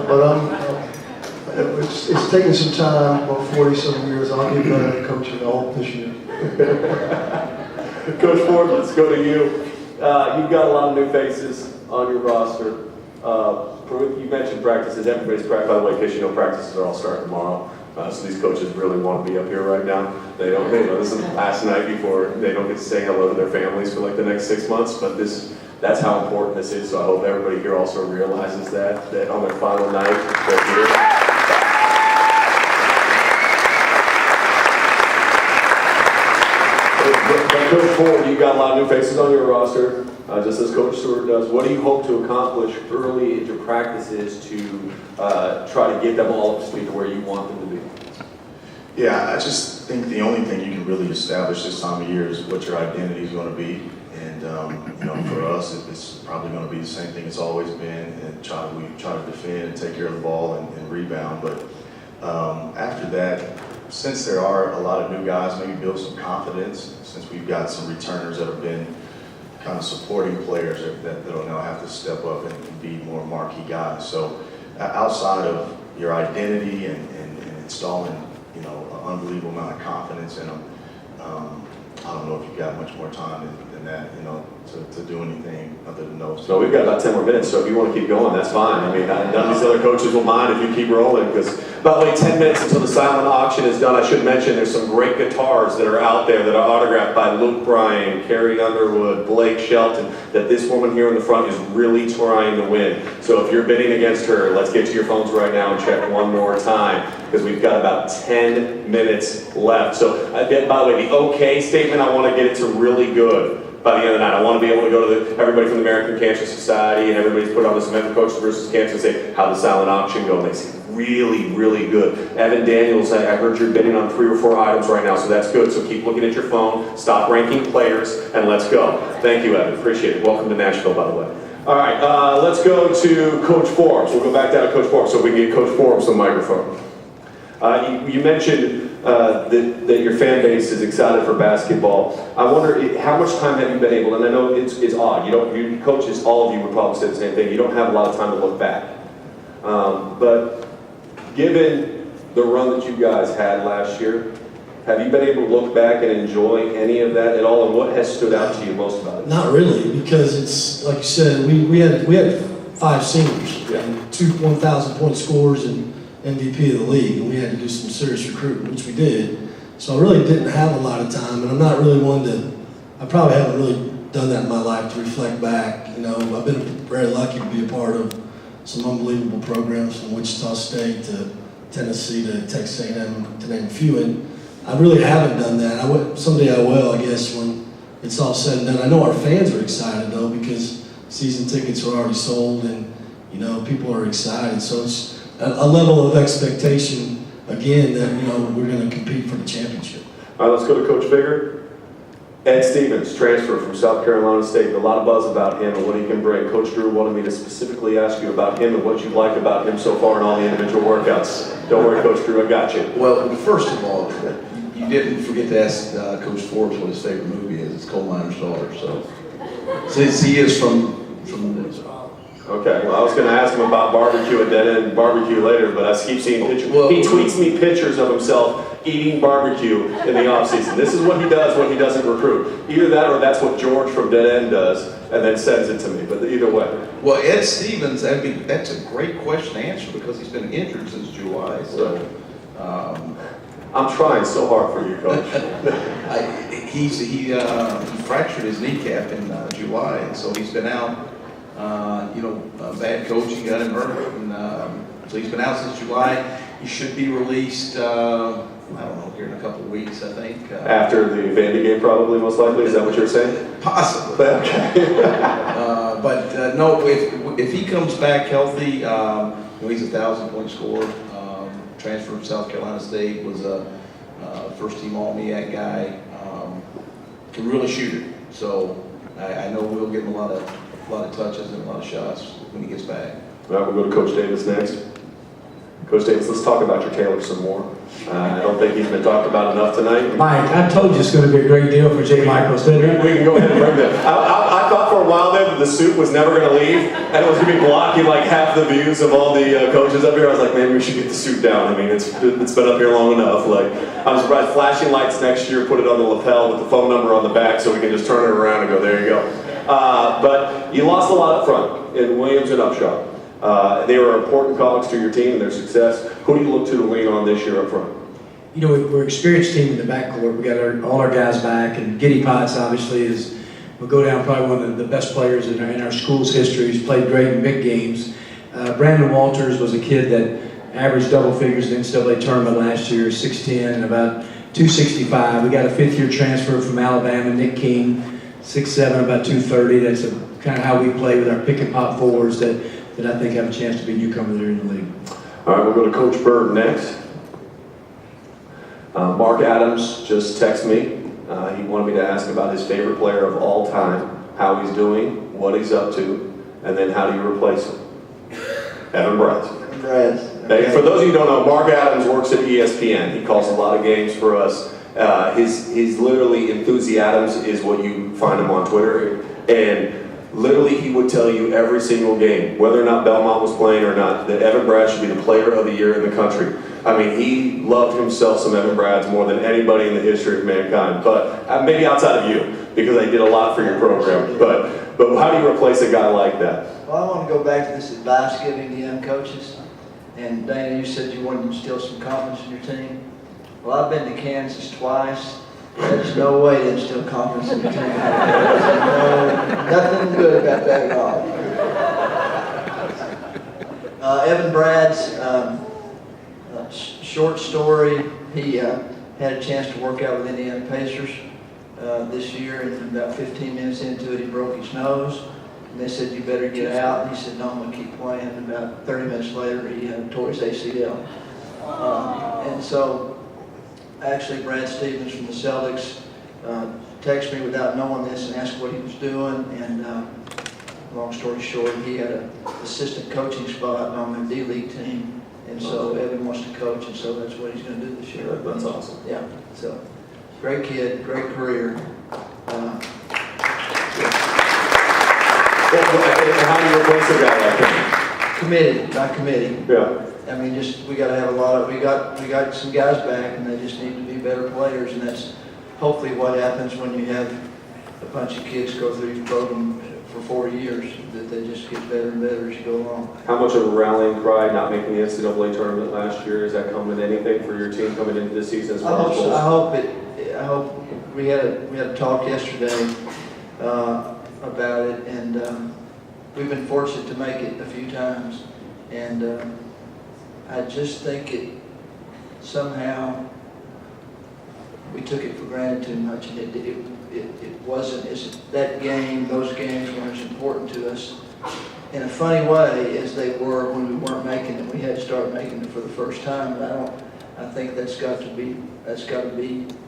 it's taken some time, about 40-some years. I'll get better at coaching, I hope, this year. Coach Ford, let's go to you. You've got a lot of new faces on your roster. You mentioned practices. Everybody's practice, by the way, in case you know, practices are all starting tomorrow. So these coaches really want to be up here right now. They know this is the last night before they don't get to say hello to their families for like the next 6 months. But that's how important this is. So I hope everybody here also realizes that on their final night they're here. But Coach Ford, you've got a lot of new faces on your roster, just as Coach Stewart does. What do you hope to accomplish early into practices to try to get them all up to speed to where you want them to be? Yeah, I just think the only thing you can really establish this time of year is what your identity is going to be. And, for us, it's probably going to be the same thing it's always been, and we try to defend and take care of the ball and rebound. But after that, since there are a lot of new guys, maybe build some confidence, since we've got some returners that have been kind of supporting players that'll now have to step up and be more marquee guys. So outside of your identity and installing, an unbelievable amount of confidence in them, I don't know if you've got much more time than that, to do anything other than those. So we've got about 10 more minutes, so if you want to keep going, that's fine. I mean, none of these other coaches will mind if you keep rolling, because about 10 minutes until the silent auction is done. I should mention there's some great guitars that are out there that are autographed by Luke Bryan, Carrie Underwood, Blake Shelton, that this woman here in the front is really trying to win. So if you're bidding against her, let's get to your phones right now and check one more time, because we've got about 10 minutes left. So by the way, the okay statement, I want to get it to really good by the end of the night. I want to be able to go to everybody from the American Cancer Society and everybody's put on this event for Coaches versus Cancer and say, how the silent auction go? And they say, really, really good. Evan Daniels, I heard you're bidding on 3 or 4 items right now, so that's good. So keep looking at your phone, stop ranking players, and let's go. Thank you, Evan. Appreciate it. Welcome to Nashville, by the way. All right, let's go to Coach Forbes. We'll go back down to Coach Forbes so we can get Coach Forbes the microphone. You mentioned that your fan base is excited for basketball. I wonder how much time have you been able, and I know it's odd, you coaches, all of you would probably say the same thing, you don't have a lot of time to look back. But given the run that you guys had last year, have you been able to look back and enjoy any of that at all, and what has stood out to you most about it? Not really, because it's, like you said, we had 5 seniors, and 2 1,000-point scorers and MVP of the league, and we had to do some serious recruiting, which we did. So I really didn't have a lot of time, and I'm not really one I probably haven't really done that in my life to reflect back. I've been very lucky to be a part of some unbelievable programs from Wichita State to Tennessee to Texas A&M, to name a few, and I really haven't done that. Someday I will, I guess, when it's all said and done. I know our fans are excited, though, because season tickets are already sold, and, people are excited. So it's a level of expectation, again, that, we're going to compete for the championship. All right, let's go to Coach Figger. Ed Stevens, transfer from South Carolina State. A lot of buzz about him and what he can bring. Coach Drew wanted me to specifically ask you about him and what you like about him so far in all the individual workouts. Don't worry, Coach Drew, I got you. Well, first of all, you didn't forget to ask Coach Forbes what his favorite movie is. It's Coal Miner's Daughter. So since he is from Okay, well, I was going to ask him about barbecue at Dead End Barbecue later, but I keep seeing pictures. Well, he tweets me pictures of himself eating barbecue in the off-season. This is what he does when he doesn't recruit. Either that or that's what George from Dead End does, and then sends it to me, but either way. Well, Ed Stevens, that's a great question to answer because he's been injured since July, so... I'm trying so hard for you, Coach. He fractured his kneecap in July, and so he's been out. Bad coaching got him hurt, and so he's been out since July. He should be released I don't know, here in a couple of weeks, I think. After the Vandy game, probably, most likely. Is that what you're saying? Possibly. Okay. But no, if he comes back healthy, he's a 1,000-point scorer. Transferred from South Carolina State, was a first-team All-MEAC guy. Can really shoot it. So I know we'll give him a lot of touches and a lot of shots when he gets back. All right, we'll go to Coach Davis next. Coach Davis, let's talk about your Taylor some more. I don't think he's been talked about enough tonight. Mike, I told you it's going to be a great deal for J. Michaels, didn't I? We can go ahead and bring that. I thought for a while there that the suit was never going to leave, and it was going to be blocking like half the views of all the coaches up here. I was like, maybe we should get the suit down. I mean, it's been up here long enough. Like, I'm surprised flashing lights next year, put it on the lapel with the phone number on the back so we can just turn it around and go, there you go. But you lost a lot up front in Williams and Upshaw. They were important colleagues to your team and their success. Who do you look to lean on this year up front? You know, we're an experienced team in the backcourt. We got all our guys back, and Giddy Potts obviously will go down probably one of the best players in our school's history. He's played great in big games. Brandon Walters was a kid that averaged double figures in the NCAA tournament last year, 6'10", and about 265. We got a fifth-year transfer from Alabama, Nick King, 6'7", about 230. That's kind of how we play with our pick and pop forwards that I think have a chance to be newcomers there in the league. All right, we'll go to Coach Bird next. Mark Adams just texted me. He wanted me to ask about his favorite player of all time, how he's doing, what he's up to, and then how do you replace him? Evan Bratz. Evan Bratz. Okay. For those of you who don't know, Mark Adams works at ESPN. He calls a lot of games for us. His literally enthusiasm is what you find him on Twitter. And literally he would tell you every single game, whether or not Belmont was playing or not, that Evan Bratz should be the player of the year in the country. I mean, he loved himself some Evan Bratz more than anybody in the history of mankind. But maybe outside of you, because I did a lot for your program. But how do you replace a guy like that? Well, I want to go back to this advice giving to young coaches. And Dana, you said you wanted to instill some confidence in your team. Well, I've been to Kansas twice. There's no way to instill confidence in your team. Nothing good about that at all. Evan Bratz, short story, he had a chance to work out with Indiana Pacers this year, and about 15 minutes into it, he broke his nose. And they said, you better get out. And he said, no, I'm going to keep playing. And about 30 minutes later, he tore his ACL. And so, actually, Brad Stevens from the Celtics texted me without knowing this and asked what he was doing. And long story short, he had an assistant coaching spot on the D-League team. And so Evan wants to coach, and so that's what he's going to do this year. That's awesome. Yeah, so great kid, great career. How do you replace a guy like him? Committed, by committee. Yeah. I mean, we got to have a lot of, we got some guys back, and they just need to be better players, and that's hopefully what happens when you have a bunch of kids go through your program for 4 years, that they just get better and better as you go along. How much of a rallying cry not making the NCAA tournament last year? Is that coming in anything for your team coming into this season? As far as I hope we had a talk yesterday about it, and we've been fortunate to make it a few times, and I just think it somehow we took it for granted too much, and it wasn't as that game. Those games weren't as important to us in a funny way as they were when we weren't making it. We had to start making it for the first time, and I think that's got to be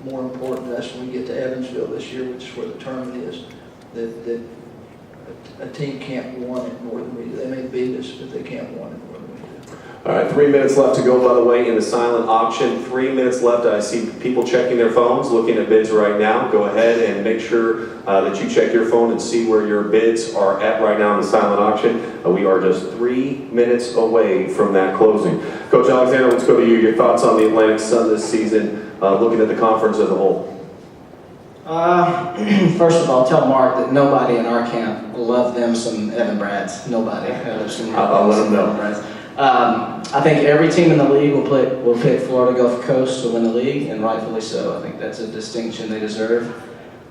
more important to us when we get to Evansville this year, which is where the tournament is. That a team can't want it more than we do. They may beat us, but they can't want it more than we do. All right, 3 minutes left to go, by the way, in the silent auction. 3 minutes left. I see people checking their phones, looking at bids right now. Go ahead and make sure that you check your phone and see where your bids are at right now in the silent auction. We are just 3 minutes away from that closing. Coach Alexander, let's go to you. Your thoughts on the Atlantic Sun this season, looking at the conference as a whole. First of all, tell Mark that nobody in our camp will love them some Evan Bratz. Nobody. I'll let him know. I think every team in the league will pick Florida Gulf Coast to win the league, and rightfully so. I think that's a distinction they deserve.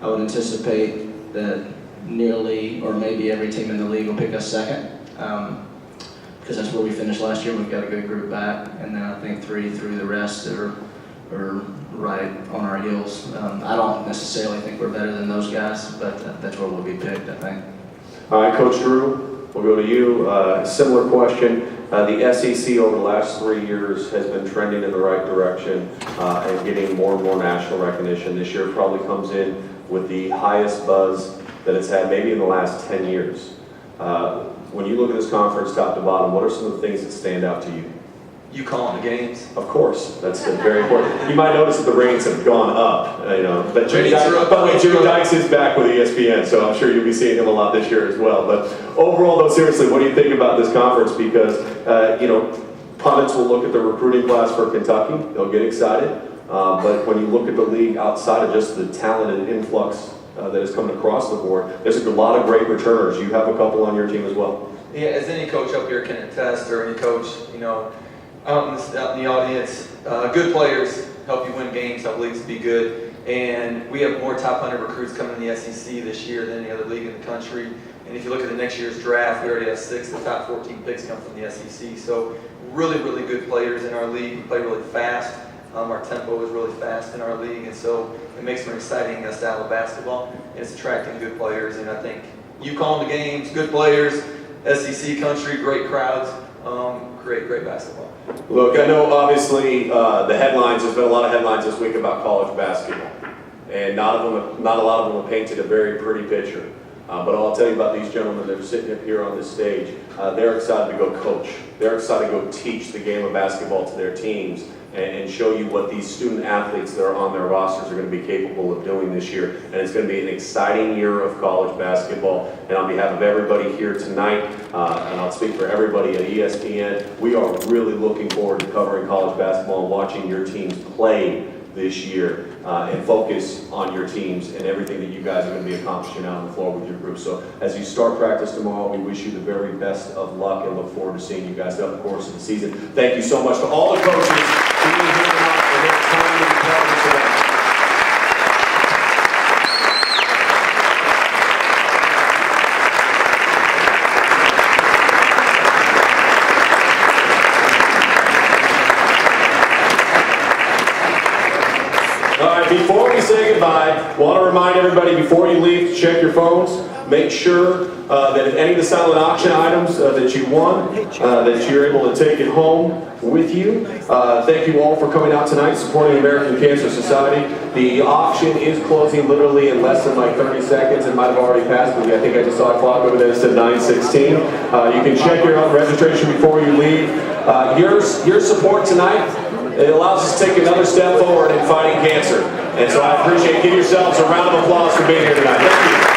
I would anticipate that nearly, or maybe every team in the league will pick us second, because that's where we finished last year. We've got a good group back, and then I think 3 through the rest are are right on our heels. I don't necessarily think we're better than those guys, but that's where we'll be picked, I think. All right, Coach Drew, we'll go to you. Similar question. The SEC over the last 3 years has been trending in the right direction and getting more and more national recognition. This year probably comes in with the highest buzz that it's had maybe in the last 10 years. When you look at this conference top to bottom, what are some of the things that stand out to you? You calling the games? Of course, that's very important. You might notice that the ratings have gone up. But Jimmy Dykes is back with ESPN, so I'm sure you'll be seeing him a lot this year as well. But overall, though, seriously, what do you think about this conference? Because pundits will look at the recruiting class for Kentucky; they'll get excited. But when you look at the league outside of just the talented influx that is coming across the board, there's a lot of great returners. You have a couple on your team as well. Yeah, as any coach up here can attest, or any coach, out in the audience, good players help you win games, help leagues be good. And we have more top 100 recruits coming in the SEC this year than any other league in the country. And if you look at the next year's draft, we already have 6 of the top 14 picks come from the SEC. So really, really good players in our league. We play really fast. Our tempo is really fast in our league. And so it makes for an exciting style of basketball. And it's attracting good players. And I think you calling the games, good players, SEC country, great crowds, great basketball. Look, I know obviously the headlines, there's been a lot of headlines this week about college basketball. And not a lot of them have painted a very pretty picture. But I'll tell you about these gentlemen that are sitting up here on this stage. They're excited to go coach. They're excited to go teach the game of basketball to their teams and show you what these student athletes that are on their rosters are going to be capable of doing this year. And it's going to be an exciting year of college basketball. And on behalf of everybody here tonight, and I'll speak for everybody at ESPN, we are really looking forward to covering college basketball and watching your teams play this year and focus on your teams and everything that you guys are going to be accomplishing out on the floor with your group. So as you start practice tomorrow, we wish you the very best of luck and look forward to seeing you guys throughout the course of the season. Thank you so much to all the coaches for being here tonight and their time to be part of this event. Before we say goodbye, I want to remind everybody before you leave to check your phones. Make sure that if any of the silent auction items that you won, that you're able to take it home with you. Thank you all for coming out tonight, supporting American Cancer Society. The auction is closing literally in less than like 30 seconds. It might have already passed, but I think I just saw a clock over there that said 9:16. You can check your registration before you leave. Your support tonight, it allows us to take another step forward in fighting cancer. And so I appreciate, give yourselves a round of applause for being here tonight. Thank you.